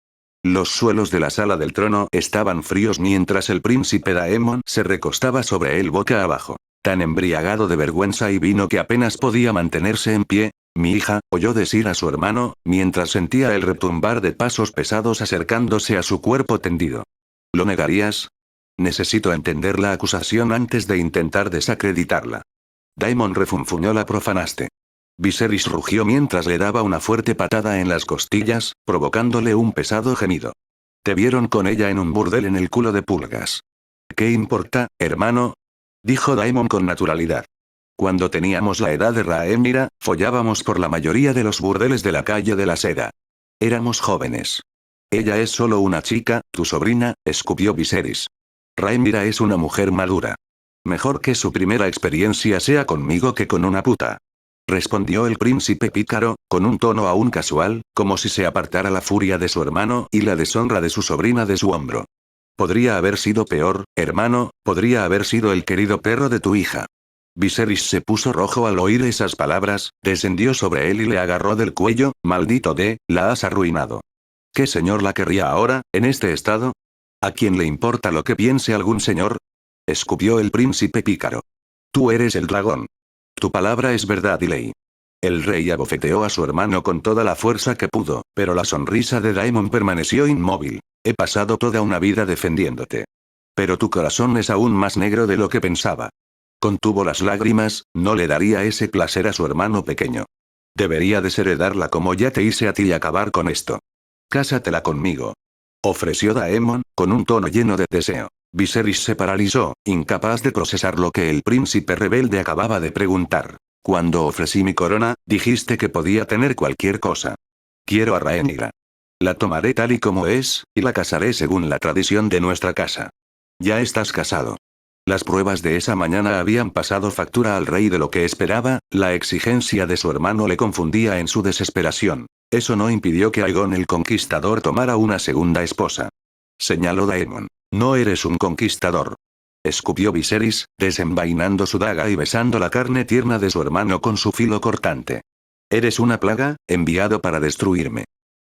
Los suelos de la sala del trono estaban fríos mientras el príncipe Daemon se recostaba sobre él boca abajo. Tan embriagado de vergüenza y vino que apenas podía mantenerse en pie. Mi hija, oyó decir a su hermano, mientras sentía el retumbar de pasos pesados acercándose a su cuerpo tendido. ¿Lo negarías? Necesito entender la acusación antes de intentar desacreditarla. Daemon refunfuñó: la profanaste. Viserys rugió mientras le daba una fuerte patada en las costillas, provocándole un pesado gemido. Te vieron con ella en un burdel en el culo de Pulgas. ¿Qué importa, hermano? Dijo Daemon con naturalidad. Cuando teníamos la edad de Rhaenyra, follábamos por la mayoría de los burdeles de la calle de la Seda. Éramos jóvenes. Ella es solo una chica, tu sobrina, escupió Viserys. Rhaenyra es una mujer madura. Mejor que su primera experiencia sea conmigo que con una puta. Respondió el príncipe pícaro, con un tono aún casual, como si se apartara la furia de su hermano y la deshonra de su sobrina de su hombro. Podría haber sido peor, hermano, podría haber sido el querido perro de tu hija. Viserys se puso rojo al oír esas palabras, descendió sobre él y le agarró del cuello: maldito la has arruinado. ¿Qué señor la querría ahora, en este estado? ¿A quién le importa lo que piense algún señor? Escupió el príncipe pícaro. Tú eres el dragón. Tu palabra es verdad y ley. El rey abofeteó a su hermano con toda la fuerza que pudo, pero la sonrisa de Daemon permaneció inmóvil. He pasado toda una vida defendiéndote. Pero tu corazón es aún más negro de lo que pensaba. Contuvo las lágrimas, no le daría ese placer a su hermano pequeño. Debería desheredarla como ya te hice a ti y acabar con esto. Cásatela conmigo. Ofreció Daemon, con un tono lleno de deseo. Viserys se paralizó, incapaz de procesar lo que el príncipe rebelde acababa de preguntar. Cuando ofrecí mi corona, dijiste que podía tener cualquier cosa. Quiero a Rhaenyra. La tomaré tal y como es, y la casaré según la tradición de nuestra casa. Ya estás casado. Las pruebas de esa mañana habían pasado factura al rey de lo que esperaba, la exigencia de su hermano le confundía en su desesperación. Eso no impidió que Aegon el Conquistador tomara una segunda esposa. Señaló Daemon. No eres un conquistador. Escupió Viserys, desenvainando su daga y besando la carne tierna de su hermano con su filo cortante. Eres una plaga, enviado para destruirme.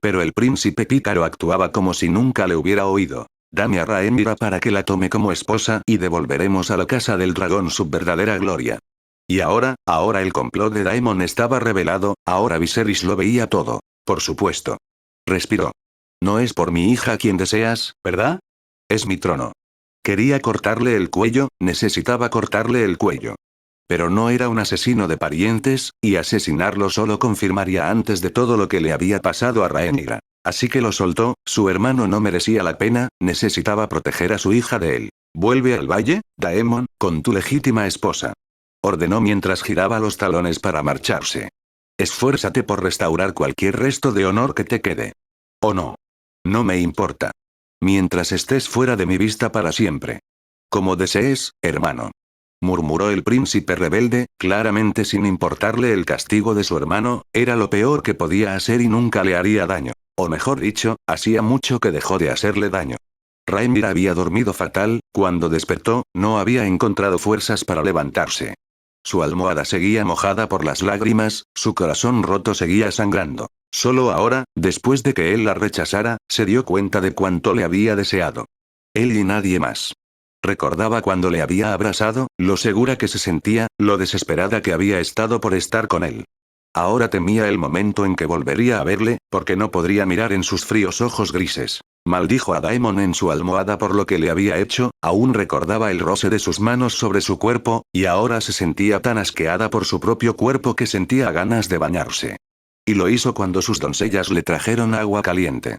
Pero el príncipe pícaro actuaba como si nunca le hubiera oído. Dame a Rhaenyra para que la tome como esposa y devolveremos a la casa del dragón su verdadera gloria. Y ahora el complot de Daemon estaba revelado, ahora Viserys lo veía todo. Por supuesto. Respiró. No es por mi hija quien deseas, ¿verdad? Es mi trono. Quería cortarle el cuello, necesitaba cortarle el cuello. Pero no era un asesino de parientes, y asesinarlo solo confirmaría antes de todo lo que le había pasado a Rhaenyra. Así que lo soltó, su hermano no merecía la pena, necesitaba proteger a su hija de él. Vuelve al valle, Daemon, con tu legítima esposa. Ordenó mientras giraba los talones para marcharse. Esfuérzate por restaurar cualquier resto de honor que te quede. ¿O no? No me importa. Mientras estés fuera de mi vista para siempre. Como desees, hermano. Murmuró el príncipe rebelde, claramente sin importarle el castigo de su hermano, era lo peor que podía hacer y nunca le haría daño. O mejor dicho, hacía mucho que dejó de hacerle daño. Rhaenyra había dormido fatal, cuando despertó, no había encontrado fuerzas para levantarse. Su almohada seguía mojada por las lágrimas, su corazón roto seguía sangrando. Solo ahora, después de que él la rechazara, se dio cuenta de cuánto le había deseado. Él y nadie más. Recordaba cuando le había abrazado, lo segura que se sentía, lo desesperada que había estado por estar con él. Ahora temía el momento en que volvería a verle, porque no podría mirar en sus fríos ojos grises. Maldijo a Daemon en su almohada por lo que le había hecho, aún recordaba el roce de sus manos sobre su cuerpo, y ahora se sentía tan asqueada por su propio cuerpo que sentía ganas de bañarse. Y lo hizo cuando sus doncellas le trajeron agua caliente.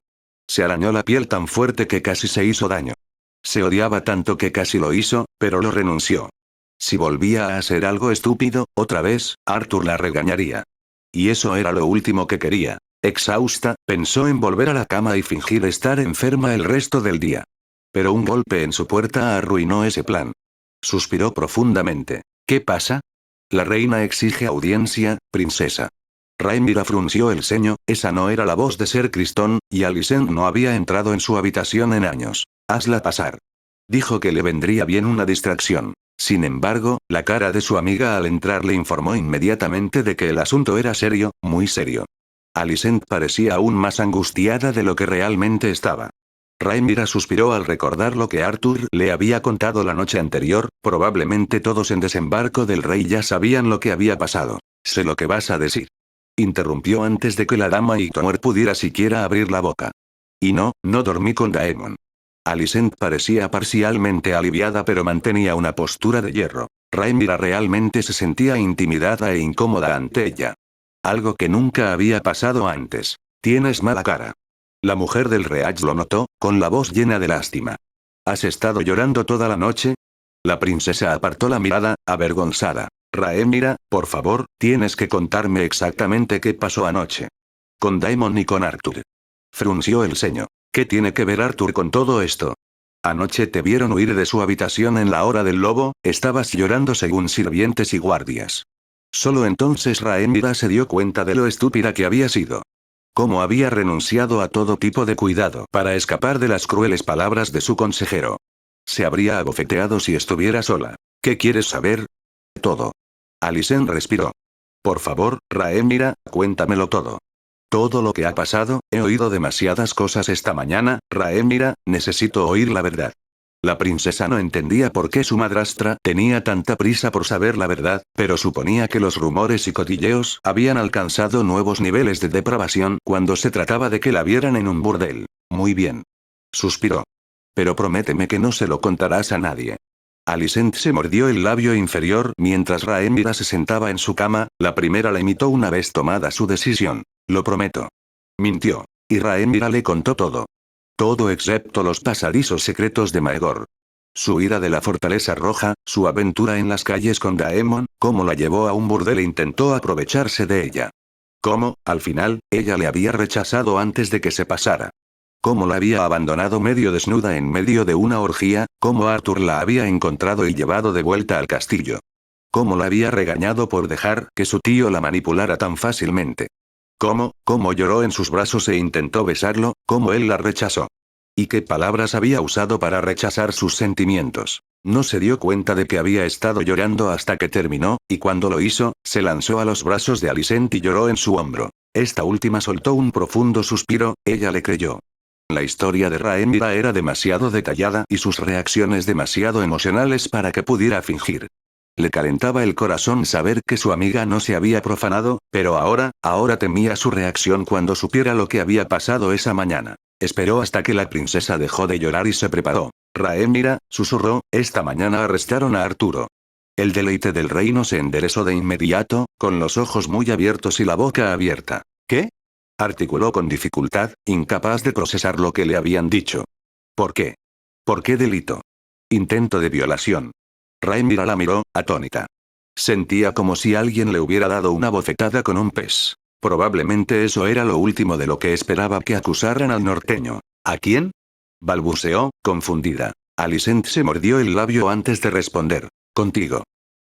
Se arañó la piel tan fuerte que casi se hizo daño. Se odiaba tanto que casi lo hizo, pero lo renunció. Si volvía a hacer algo estúpido, otra vez, Arthur la regañaría. Y eso era lo último que quería. Exhausta, pensó en volver a la cama y fingir estar enferma el resto del día. Pero un golpe en su puerta arruinó ese plan. Suspiró profundamente. ¿Qué pasa? La reina exige audiencia, princesa. Rhaenyra frunció el ceño, esa no era la voz de Ser Cristón, y Alicent no había entrado en su habitación en años. Hazla pasar. Dijo que le vendría bien una distracción. Sin embargo, la cara de su amiga al entrar le informó inmediatamente de que el asunto era serio, muy serio. Alicent parecía aún más angustiada de lo que realmente estaba. Rhaenyra suspiró al recordar lo que Arthur le había contado la noche anterior, probablemente todos en Desembarco del Rey ya sabían lo que había pasado. Sé lo que vas a decir. Interrumpió antes de que la dama Hightower pudiera siquiera abrir la boca. Y no dormí con Daemon. Alicent parecía parcialmente aliviada pero mantenía una postura de hierro. Rhaenyra realmente se sentía intimidada e incómoda ante ella. Algo que nunca había pasado antes. Tienes mala cara. La mujer del Reach lo notó, con la voz llena de lástima. ¿Has estado llorando toda la noche? La princesa apartó la mirada, avergonzada. Rhaenyra, por favor, tienes que contarme exactamente qué pasó anoche. Con Daemon y con Arthur. Frunció el ceño. ¿Qué tiene que ver Arthur con todo esto? Anoche te vieron huir de su habitación en la hora del lobo, estabas llorando según sirvientes y guardias. Solo entonces Rhaenyra se dio cuenta de lo estúpida que había sido. Cómo había renunciado a todo tipo de cuidado para escapar de las crueles palabras de su consejero. Se habría abofeteado si estuviera sola. ¿Qué quieres saber? Todo. Alicent respiró. Por favor, Rhaenyra, cuéntamelo todo. Todo lo que ha pasado, he oído demasiadas cosas esta mañana, Rhaenyra, necesito oír la verdad. La princesa no entendía por qué su madrastra tenía tanta prisa por saber la verdad, pero suponía que los rumores y cotilleos habían alcanzado nuevos niveles de depravación cuando se trataba de que la vieran en un burdel. Muy bien. Suspiró. Pero prométeme que no se lo contarás a nadie. Alicent se mordió el labio inferior mientras Rhaenyra se sentaba en su cama, la primera la imitó una vez tomada su decisión. Lo prometo. Mintió. Y Rhaenyra le contó todo. Todo excepto los pasadizos secretos de Maegor. Su ira de la Fortaleza Roja, su aventura en las calles con Daemon, cómo la llevó a un burdel e intentó aprovecharse de ella. Cómo, al final, ella le había rechazado antes de que se pasara. Cómo la había abandonado medio desnuda en medio de una orgía, cómo Arthur la había encontrado y llevado de vuelta al castillo. Cómo la había regañado por dejar que su tío la manipulara tan fácilmente. Cómo lloró en sus brazos e intentó besarlo, cómo él la rechazó. Y qué palabras había usado para rechazar sus sentimientos. No se dio cuenta de que había estado llorando hasta que terminó, y cuando lo hizo, se lanzó a los brazos de Alicent y lloró en su hombro. Esta última soltó un profundo suspiro, ella le creyó. La historia de Rhaenyra era demasiado detallada y sus reacciones demasiado emocionales para que pudiera fingir. Le calentaba el corazón saber que su amiga no se había profanado, pero ahora temía su reacción cuando supiera lo que había pasado esa mañana. Esperó hasta que la princesa dejó de llorar y se preparó. Rhaenyra, susurró, esta mañana arrestaron a Arturo. El deleite del reino se enderezó de inmediato, con los ojos muy abiertos y la boca abierta. ¿Qué? Articuló con dificultad, incapaz de procesar lo que le habían dicho. ¿Por qué? ¿Por qué delito? Intento de violación. Rhaenyra la miró, atónita. Sentía como si alguien le hubiera dado una bofetada con un pez. Probablemente eso era lo último de lo que esperaba que acusaran al norteño. ¿A quién? Balbuceó, confundida. Alicent se mordió el labio antes de responder. Contigo.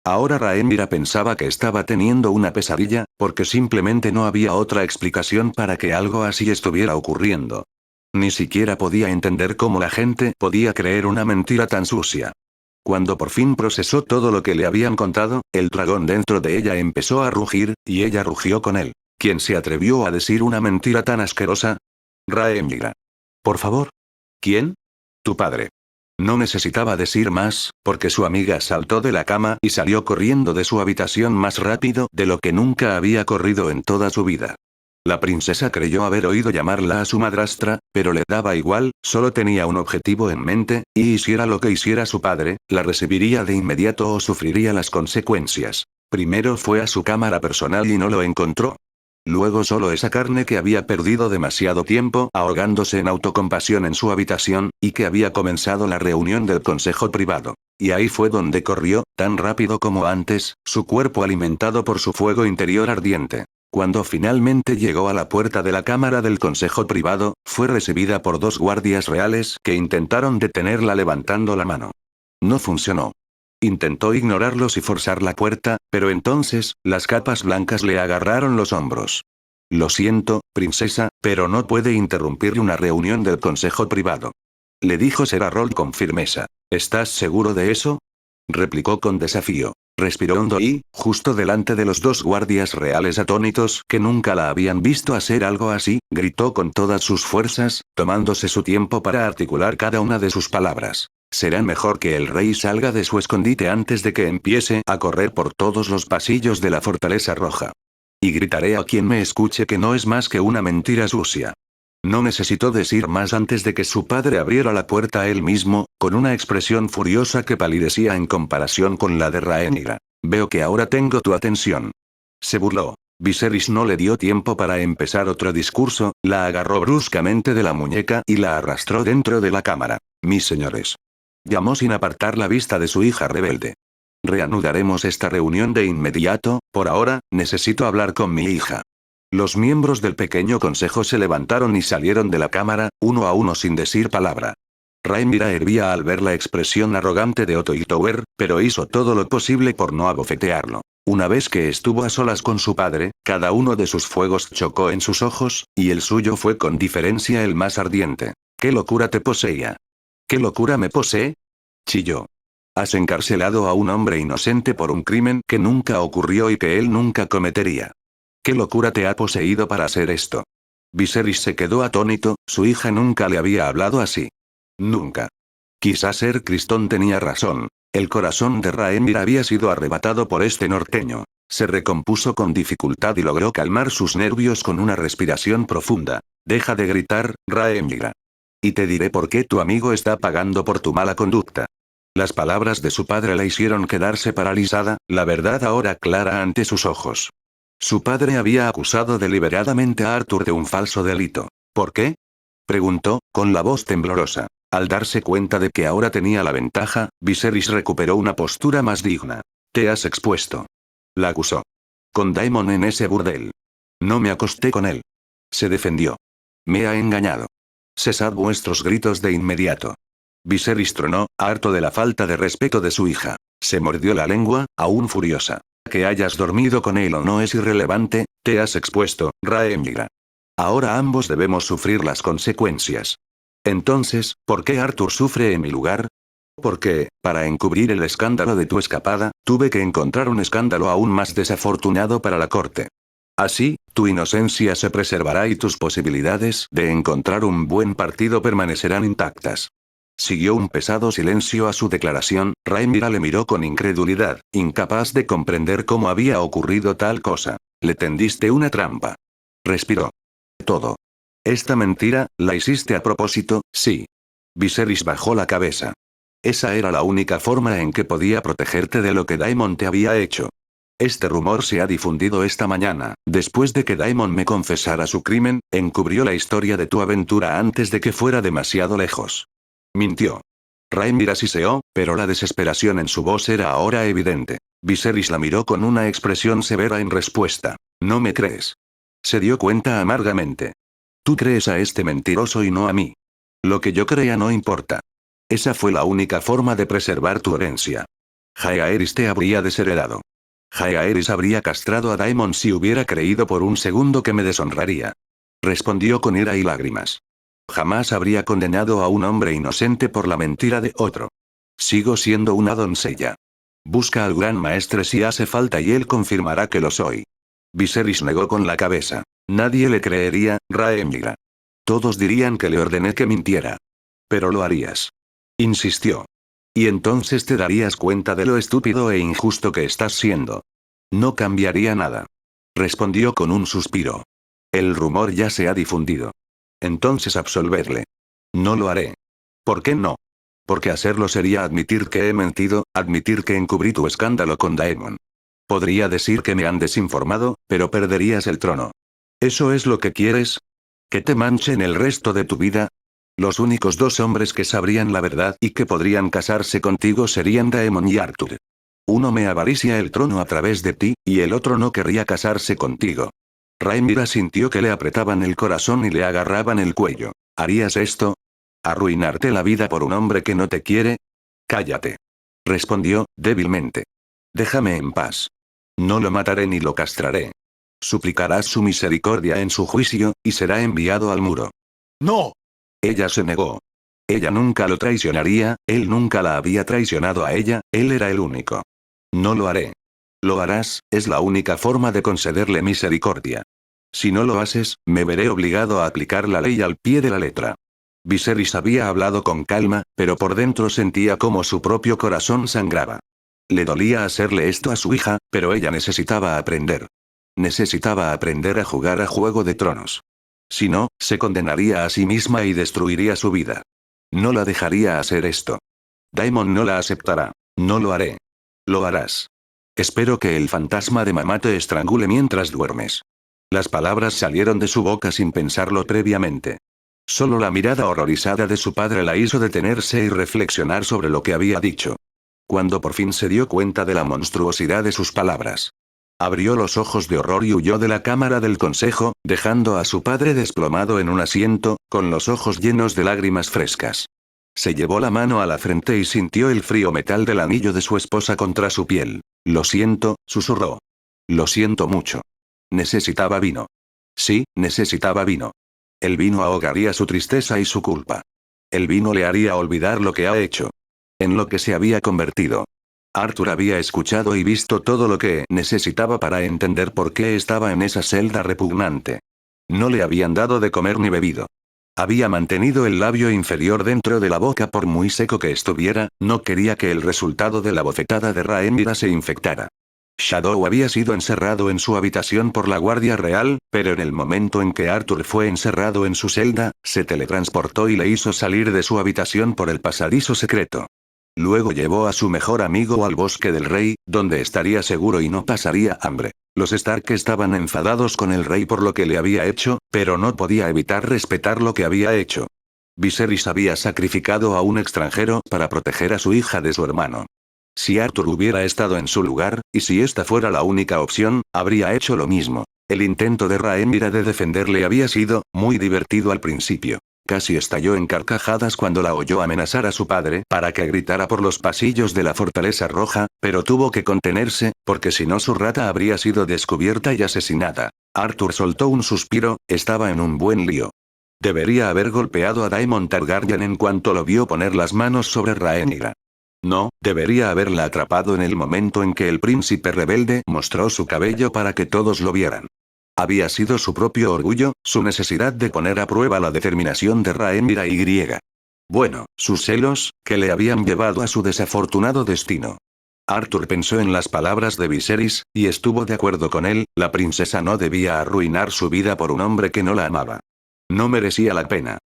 Ahora Rhaenyra pensaba que estaba teniendo una pesadilla, porque simplemente no había otra explicación para que algo así estuviera ocurriendo. Ni siquiera podía entender cómo la gente podía creer una mentira tan sucia. Cuando por fin procesó todo lo que le habían contado, el dragón dentro de ella empezó a rugir, y ella rugió con él. ¿Quién se atrevió a decir una mentira tan asquerosa? Rhaenyra. Por favor. ¿Quién? Tu padre. No necesitaba decir más, porque su amiga saltó de la cama y salió corriendo de su habitación más rápido de lo que nunca había corrido en toda su vida. La princesa creyó haber oído llamarla a su madrastra, pero le daba igual, solo tenía un objetivo en mente, y hiciera lo que hiciera su padre, la recibiría de inmediato o sufriría las consecuencias. Primero fue a su cámara personal y no lo encontró. Luego solo esa carne que había perdido demasiado tiempo ahogándose en autocompasión en su habitación, y que había comenzado la reunión del consejo privado. Y ahí fue donde corrió, tan rápido como antes, su cuerpo alimentado por su fuego interior ardiente. Cuando finalmente llegó a la puerta de la cámara del consejo privado, fue recibida por 2 guardias reales que intentaron detenerla levantando la mano. No funcionó. Intentó ignorarlos y forzar la puerta, pero entonces, las capas blancas le agarraron los hombros. Lo siento, princesa, pero no puede interrumpir una reunión del consejo privado. Le dijo Ser Harold con firmeza. ¿Estás seguro de eso? Replicó con desafío. Respiró hondo y, justo delante de los 2 guardias reales atónitos que nunca la habían visto hacer algo así, gritó con todas sus fuerzas, tomándose su tiempo para articular cada una de sus palabras. Será mejor que el rey salga de su escondite antes de que empiece a correr por todos los pasillos de la Fortaleza Roja. Y gritaré a quien me escuche que no es más que una mentira sucia. No necesitó decir más antes de que su padre abriera la puerta él mismo, con una expresión furiosa que palidecía en comparación con la de Rhaenyra. Veo que ahora tengo tu atención. Se burló. Viserys no le dio tiempo para empezar otro discurso, la agarró bruscamente de la muñeca y la arrastró dentro de la cámara. Mis señores. Llamó sin apartar la vista de su hija rebelde. Reanudaremos esta reunión de inmediato, por ahora, necesito hablar con mi hija. Los miembros del pequeño consejo se levantaron y salieron de la cámara, uno a uno sin decir palabra. Rhaenyra hervía al ver la expresión arrogante de Otto Hightower, pero hizo todo lo posible por no abofetearlo. Una vez que estuvo a solas con su padre, cada uno de sus fuegos chocó en sus ojos, y el suyo fue con diferencia el más ardiente. ¿Qué locura te poseía? ¿Qué locura me posee? Chilló. Has encarcelado a un hombre inocente por un crimen que nunca ocurrió y que él nunca cometería. ¿Qué locura te ha poseído para hacer esto? Viserys se quedó atónito, su hija nunca le había hablado así. Nunca. Quizás Ser Cristón tenía razón. El corazón de Rhaenyra había sido arrebatado por este norteño. Se recompuso con dificultad y logró calmar sus nervios con una respiración profunda. Deja de gritar, Rhaenyra. Y te diré por qué tu amigo está pagando por tu mala conducta. Las palabras de su padre la hicieron quedarse paralizada, la verdad ahora clara ante sus ojos. Su padre había acusado deliberadamente a Arthur de un falso delito. ¿Por qué? Preguntó, con la voz temblorosa. Al darse cuenta de que ahora tenía la ventaja, Viserys recuperó una postura más digna. Te has expuesto. La acusó. Con Daemon en ese burdel. No me acosté con él. Se defendió. Me ha engañado. Cesad vuestros gritos de inmediato. Viserys tronó, harto de la falta de respeto de su hija. Se mordió la lengua, aún furiosa. Que hayas dormido con él o no es irrelevante, te has expuesto, Rhaenyra. Ahora ambos debemos sufrir las consecuencias. Entonces, ¿por qué Arthur sufre en mi lugar? Porque, para encubrir el escándalo de tu escapada, tuve que encontrar un escándalo aún más desafortunado para la corte. Así, tu inocencia se preservará y tus posibilidades de encontrar un buen partido permanecerán intactas. Siguió un pesado silencio a su declaración, Rhaenyra le miró con incredulidad, incapaz de comprender cómo había ocurrido tal cosa. Le tendiste una trampa. Respiró. Todo. Esta mentira, ¿la hiciste a propósito? Sí. Viserys bajó la cabeza. Esa era la única forma en que podía protegerte de lo que Daemon te había hecho. Este rumor se ha difundido esta mañana, después de que Daemon me confesara su crimen, encubrió la historia de tu aventura antes de que fuera demasiado lejos. Mintió. Rhaenyra siseó, pero la desesperación en su voz era ahora evidente. Viserys la miró con una expresión severa en respuesta. ¿No me crees? Se dio cuenta amargamente. Tú crees a este mentiroso y no a mí. Lo que yo crea no importa. Esa fue la única forma de preservar tu herencia. Jaehaerys te habría desheredado. Jaehaerys habría castrado a Daemon si hubiera creído por un segundo que me deshonraría. Respondió con ira y lágrimas. Jamás habría condenado a un hombre inocente por la mentira de otro. Sigo siendo una doncella. Busca al gran maestre si hace falta y él confirmará que lo soy. Viserys negó con la cabeza. Nadie le creería, Rhaenyra. Todos dirían que le ordené que mintiera. Pero lo harías. Insistió. Y entonces te darías cuenta de lo estúpido e injusto que estás siendo. No cambiaría nada. Respondió con un suspiro. El rumor ya se ha difundido. Entonces absolverle. No lo haré. ¿Por qué no? Porque hacerlo sería admitir que he mentido, admitir que encubrí tu escándalo con Daemon. Podría decir que me han desinformado, pero perderías el trono. ¿Eso es lo que quieres? ¿Que te manchen el resto de tu vida? Los únicos dos hombres que sabrían la verdad y que podrían casarse contigo serían Daemon y Arthur. Uno me avaricia el trono a través de ti, y el otro no querría casarse contigo. Rhaenyra sintió que le apretaban el corazón y le agarraban el cuello. ¿Harías esto? ¿Arruinarte la vida por un hombre que no te quiere? Cállate. Respondió, débilmente. Déjame en paz. No lo mataré ni lo castraré. Suplicarás su misericordia en su juicio, y será enviado al muro. ¡No! Ella se negó. Ella nunca lo traicionaría, él nunca la había traicionado a ella, él era el único. No lo haré. Lo harás, es la única forma de concederle misericordia. Si no lo haces, me veré obligado a aplicar la ley al pie de la letra. Viserys había hablado con calma, pero por dentro sentía como su propio corazón sangraba. Le dolía hacerle esto a su hija, pero ella necesitaba aprender. Necesitaba aprender a jugar a Juego de Tronos. Si no, se condenaría a sí misma y destruiría su vida. No la dejaría hacer esto. Daemon no la aceptará. No lo haré. Lo harás. Espero que el fantasma de mamá te estrangule mientras duermes. Las palabras salieron de su boca sin pensarlo previamente. Solo la mirada horrorizada de su padre la hizo detenerse y reflexionar sobre lo que había dicho. Cuando por fin se dio cuenta de la monstruosidad de sus palabras. Abrió los ojos de horror y huyó de la cámara del consejo, dejando a su padre desplomado en un asiento, con los ojos llenos de lágrimas frescas. Se llevó la mano a la frente y sintió el frío metal del anillo de su esposa contra su piel. Lo siento, susurró. Lo siento mucho. Necesitaba vino. Sí, necesitaba vino. El vino ahogaría su tristeza y su culpa. El vino le haría olvidar lo que ha hecho. En lo que se había convertido. Arthur había escuchado y visto todo lo que necesitaba para entender por qué estaba en esa celda repugnante. No le habían dado de comer ni bebido. Había mantenido el labio inferior dentro de la boca por muy seco que estuviera, no quería que el resultado de la bofetada de Rhaenyra se infectara. Shadow había sido encerrado en su habitación por la Guardia Real, pero en el momento en que Arthur fue encerrado en su celda, se teletransportó y le hizo salir de su habitación por el pasadizo secreto. Luego llevó a su mejor amigo al bosque del rey, donde estaría seguro y no pasaría hambre. Los Stark estaban enfadados con el rey por lo que le había hecho, pero no podía evitar respetar lo que había hecho. Viserys había sacrificado a un extranjero para proteger a su hija de su hermano. Si Arthur hubiera estado en su lugar, y si esta fuera la única opción, habría hecho lo mismo. El intento de Rhaenyra de defenderle había sido muy divertido al principio. Casi estalló en carcajadas cuando la oyó amenazar a su padre para que gritara por los pasillos de la Fortaleza Roja, pero tuvo que contenerse, porque si no su rata habría sido descubierta y asesinada. Arthur soltó un suspiro, estaba en un buen lío. Debería haber golpeado a Daemon Targaryen en cuanto lo vio poner las manos sobre Rhaenyra. No, debería haberla atrapado en el momento en que el príncipe rebelde mostró su cabello para que todos lo vieran. Había sido su propio orgullo, su necesidad de poner a prueba la determinación de Rhaenyra y. Bueno, sus celos, que le habían llevado a su desafortunado destino. Arthur pensó en las palabras de Viserys, y estuvo de acuerdo con él, la princesa no debía arruinar su vida por un hombre que no la amaba. No merecía la pena.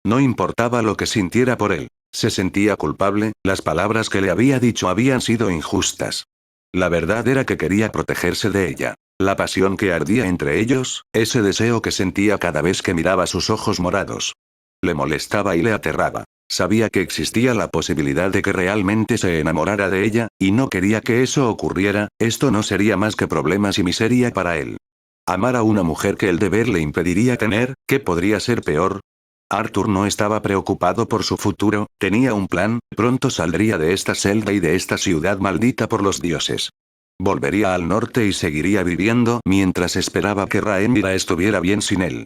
No importaba lo que sintiera por él. Se sentía culpable, las palabras que le había dicho habían sido injustas. La verdad era que quería protegerse de ella. La pasión que ardía entre ellos, ese deseo que sentía cada vez que miraba sus ojos morados. Le molestaba y le aterraba. Sabía que existía la posibilidad de que realmente se enamorara de ella, y no quería que eso ocurriera, esto no sería más que problemas y miseria para él. Amar a una mujer que el deber le impediría tener, ¿qué podría ser peor? Arthur no estaba preocupado por su futuro, tenía un plan, pronto saldría de esta celda y de esta ciudad maldita por los dioses. Volvería al norte y seguiría viviendo mientras esperaba que Rhaenyra estuviera bien sin él.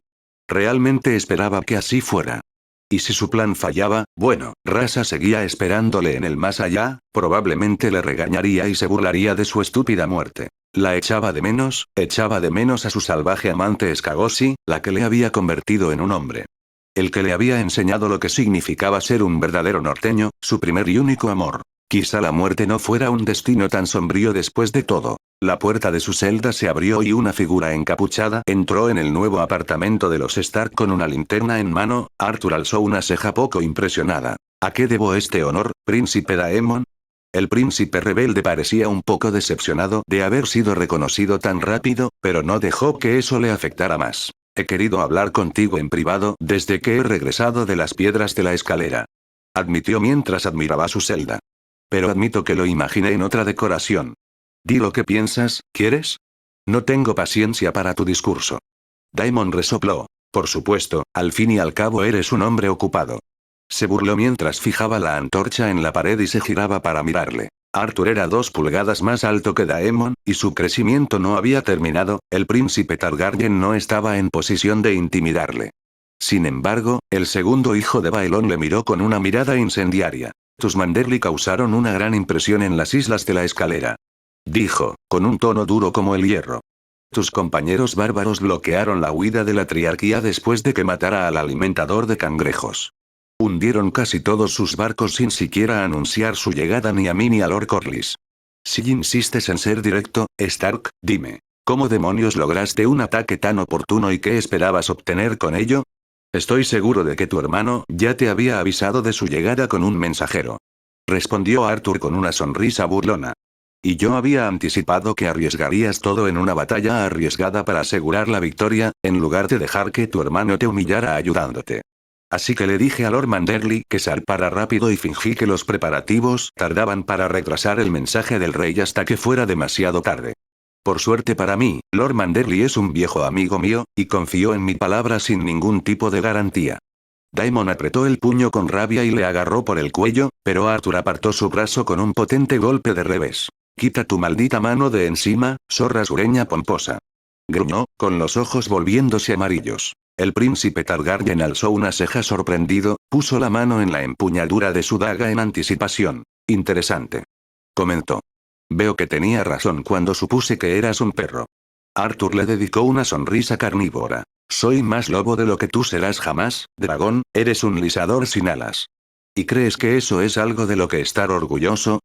Realmente esperaba que así fuera. Y si su plan fallaba, bueno, Rasa seguía esperándole en el más allá, probablemente le regañaría y se burlaría de su estúpida muerte. La echaba de menos a su salvaje amante Skagosi, la que le había convertido en un hombre. El que le había enseñado lo que significaba ser un verdadero norteño, su primer y único amor. Quizá la muerte no fuera un destino tan sombrío después de todo. La puerta de su celda se abrió y una figura encapuchada entró en el nuevo apartamento de los Stark con una linterna en mano. Arthur alzó una ceja poco impresionada. ¿A qué debo este honor, príncipe Daemon? El príncipe rebelde parecía un poco decepcionado de haber sido reconocido tan rápido, pero no dejó que eso le afectara más. He querido hablar contigo en privado desde que he regresado de las piedras de la escalera. Admitió mientras admiraba su celda. Pero admito que lo imaginé en otra decoración. Di lo que piensas, ¿quieres? No tengo paciencia para tu discurso. Daemon resopló. Por supuesto, al fin y al cabo eres un hombre ocupado. Se burló mientras fijaba la antorcha en la pared y se giraba para mirarle. Arthur era 2 pulgadas más alto que Daemon, y su crecimiento no había terminado, el príncipe Targaryen no estaba en posición de intimidarle. Sin embargo, el segundo hijo de Baelon le miró con una mirada incendiaria. Tus Manderly causaron una gran impresión en las islas de la escalera. Dijo, con un tono duro como el hierro. Tus compañeros bárbaros bloquearon la huida de la triarquía después de que matara al alimentador de cangrejos. Hundieron casi todos sus barcos sin siquiera anunciar su llegada ni a mí ni a Lord Corlys. Si insistes en ser directo, Stark, dime. ¿Cómo demonios lograste un ataque tan oportuno y qué esperabas obtener con ello? Estoy seguro de que tu hermano ya te había avisado de su llegada con un mensajero. Respondió Arthur con una sonrisa burlona. Y yo había anticipado que arriesgarías todo en una batalla arriesgada para asegurar la victoria, en lugar de dejar que tu hermano te humillara ayudándote. Así que le dije a Lord Manderley que salpara rápido y fingí que los preparativos tardaban para retrasar el mensaje del rey hasta que fuera demasiado tarde. Por suerte para mí, Lord Manderley es un viejo amigo mío, y confió en mi palabra sin ningún tipo de garantía. Daemon apretó el puño con rabia y le agarró por el cuello, pero Arthur apartó su brazo con un potente golpe de revés. «Quita tu maldita mano de encima, zorra sureña pomposa», gruñó, con los ojos volviéndose amarillos. El príncipe Targaryen alzó una ceja sorprendido, puso la mano en la empuñadura de su daga en anticipación. «Interesante», comentó. «Veo que tenía razón cuando supuse que eras un perro». Arthur le dedicó una sonrisa carnívora. «Soy más lobo de lo que tú serás jamás, dragón, eres un lisador sin alas. ¿Y crees que eso es algo de lo que estar orgulloso?»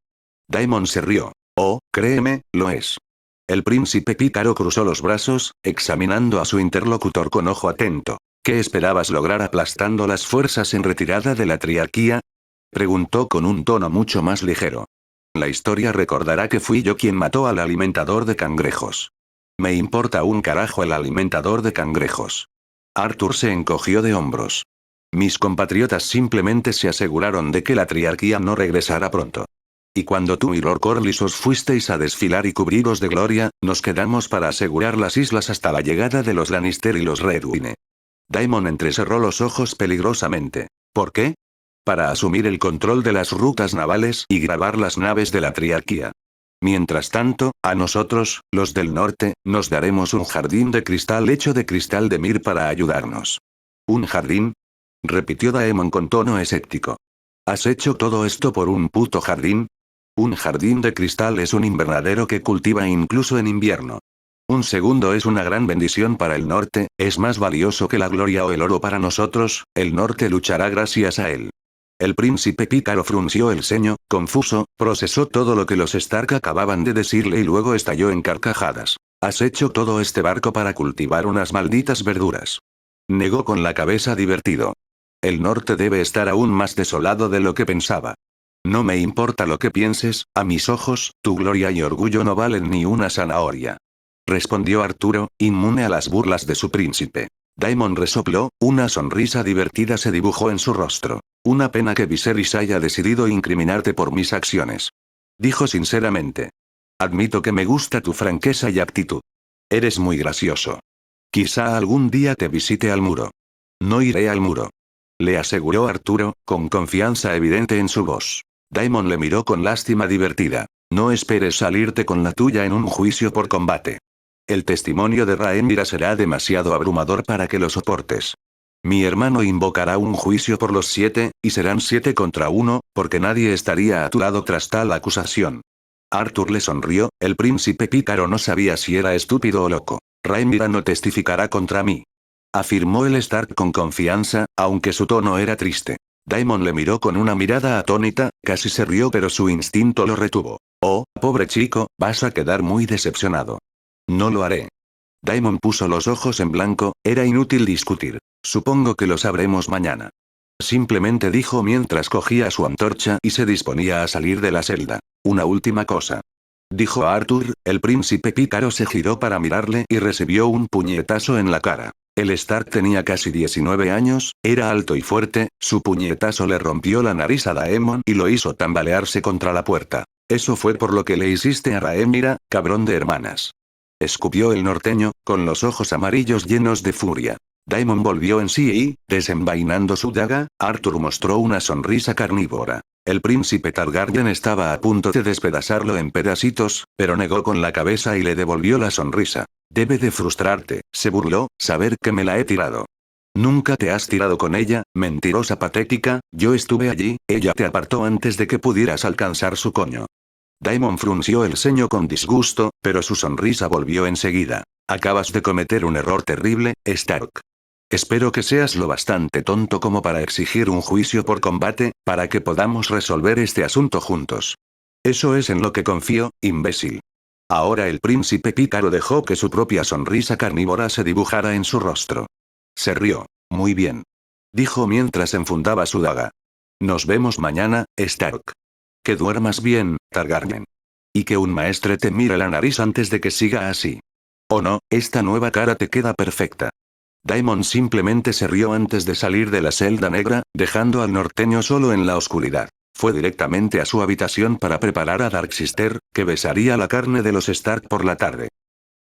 Daemon se rió. «Oh, créeme, lo es». El príncipe pícaro cruzó los brazos, examinando a su interlocutor con ojo atento. «¿Qué esperabas lograr aplastando las fuerzas en retirada de la triarquía?», preguntó con un tono mucho más ligero. «La historia recordará que fui yo quien mató al alimentador de cangrejos». «Me importa un carajo el alimentador de cangrejos». Arthur se encogió de hombros. «Mis compatriotas simplemente se aseguraron de que la triarquía no regresara pronto. Y cuando tú y Lord Corlys os fuisteis a desfilar y cubriros de gloria, nos quedamos para asegurar las islas hasta la llegada de los Lannister y los Redwyne». Daemon entrecerró los ojos peligrosamente. «¿Por qué?». «Para asumir el control de las rutas navales y grabar las naves de la triarquía. Mientras tanto, a nosotros, los del norte, nos daremos un jardín de cristal hecho de cristal de Mir para ayudarnos». «¿Un jardín?», repitió Daemon con tono escéptico. «¿Has hecho todo esto por un puto jardín?». «Un jardín de cristal es un invernadero que cultiva incluso en invierno. Un segundo es una gran bendición para el norte, es más valioso que la gloria o el oro para nosotros, el norte luchará gracias a él». El príncipe pícaro frunció el ceño, confuso, procesó todo lo que los Stark acababan de decirle y luego estalló en carcajadas. «¿Has hecho todo este barco para cultivar unas malditas verduras?», negó con la cabeza divertido. «El norte debe estar aún más desolado de lo que pensaba». «No me importa lo que pienses, a mis ojos, tu gloria y orgullo no valen ni una zanahoria», respondió Arturo, inmune a las burlas de su príncipe. Daemon resopló, una sonrisa divertida se dibujó en su rostro. «Una pena que Viserys haya decidido incriminarte por mis acciones», dijo sinceramente. «Admito que me gusta tu franqueza y actitud. Eres muy gracioso. Quizá algún día te visite al muro». «No iré al muro», le aseguró Arturo, con confianza evidente en su voz. Daemon le miró con lástima divertida. «No esperes salirte con la tuya en un juicio por combate. El testimonio de Rhaenyra será demasiado abrumador para que lo soportes. Mi hermano invocará un juicio por los 7, y serán 7 contra 1, porque nadie estaría a tu lado tras tal acusación». Arthur le sonrió, el príncipe pícaro no sabía si era estúpido o loco. «Rhaenyra no testificará contra mí», afirmó el Stark con confianza, aunque su tono era triste. Daemon le miró con una mirada atónita, casi se rió pero su instinto lo retuvo. «Oh, pobre chico, vas a quedar muy decepcionado». «No lo haré». Daemon puso los ojos en blanco, era inútil discutir. «Supongo que lo sabremos mañana». Simplemente dijo mientras cogía su antorcha y se disponía a salir de la celda. «Una última cosa», dijo Arthur, el príncipe pícaro se giró para mirarle y recibió un puñetazo en la cara. El Stark tenía casi 19 años, era alto y fuerte, su puñetazo le rompió la nariz a Daemon y lo hizo tambalearse contra la puerta. «Eso fue por lo que le hiciste a Rhaenyra, cabrón de hermanas», escupió el norteño, con los ojos amarillos llenos de furia. Daemon volvió en sí y, desenvainando su daga, Arthur mostró una sonrisa carnívora. El príncipe Targaryen estaba a punto de despedazarlo en pedacitos, pero negó con la cabeza y le devolvió la sonrisa. «Debe de frustrarte», se burló, «saber que me la he tirado». «Nunca te has tirado con ella, mentirosa patética, yo estuve allí, ella te apartó antes de que pudieras alcanzar su coño». Daemon frunció el ceño con disgusto, pero su sonrisa volvió enseguida. «Acabas de cometer un error terrible, Stark. Espero que seas lo bastante tonto como para exigir un juicio por combate, para que podamos resolver este asunto juntos. Eso es en lo que confío, imbécil». Ahora el príncipe pícaro dejó que su propia sonrisa carnívora se dibujara en su rostro. Se rió. Muy bien. Dijo mientras enfundaba su daga. Nos vemos mañana, Stark. Que duermas bien, Targaryen. Y que un maestre te mire la nariz antes de que siga así. Oh no, esta nueva cara te queda perfecta. Daemon simplemente se rió antes de salir de la celda negra, dejando al norteño solo en la oscuridad. Fue directamente a su habitación para preparar a Darksister, que besaría la carne de los Stark por la tarde.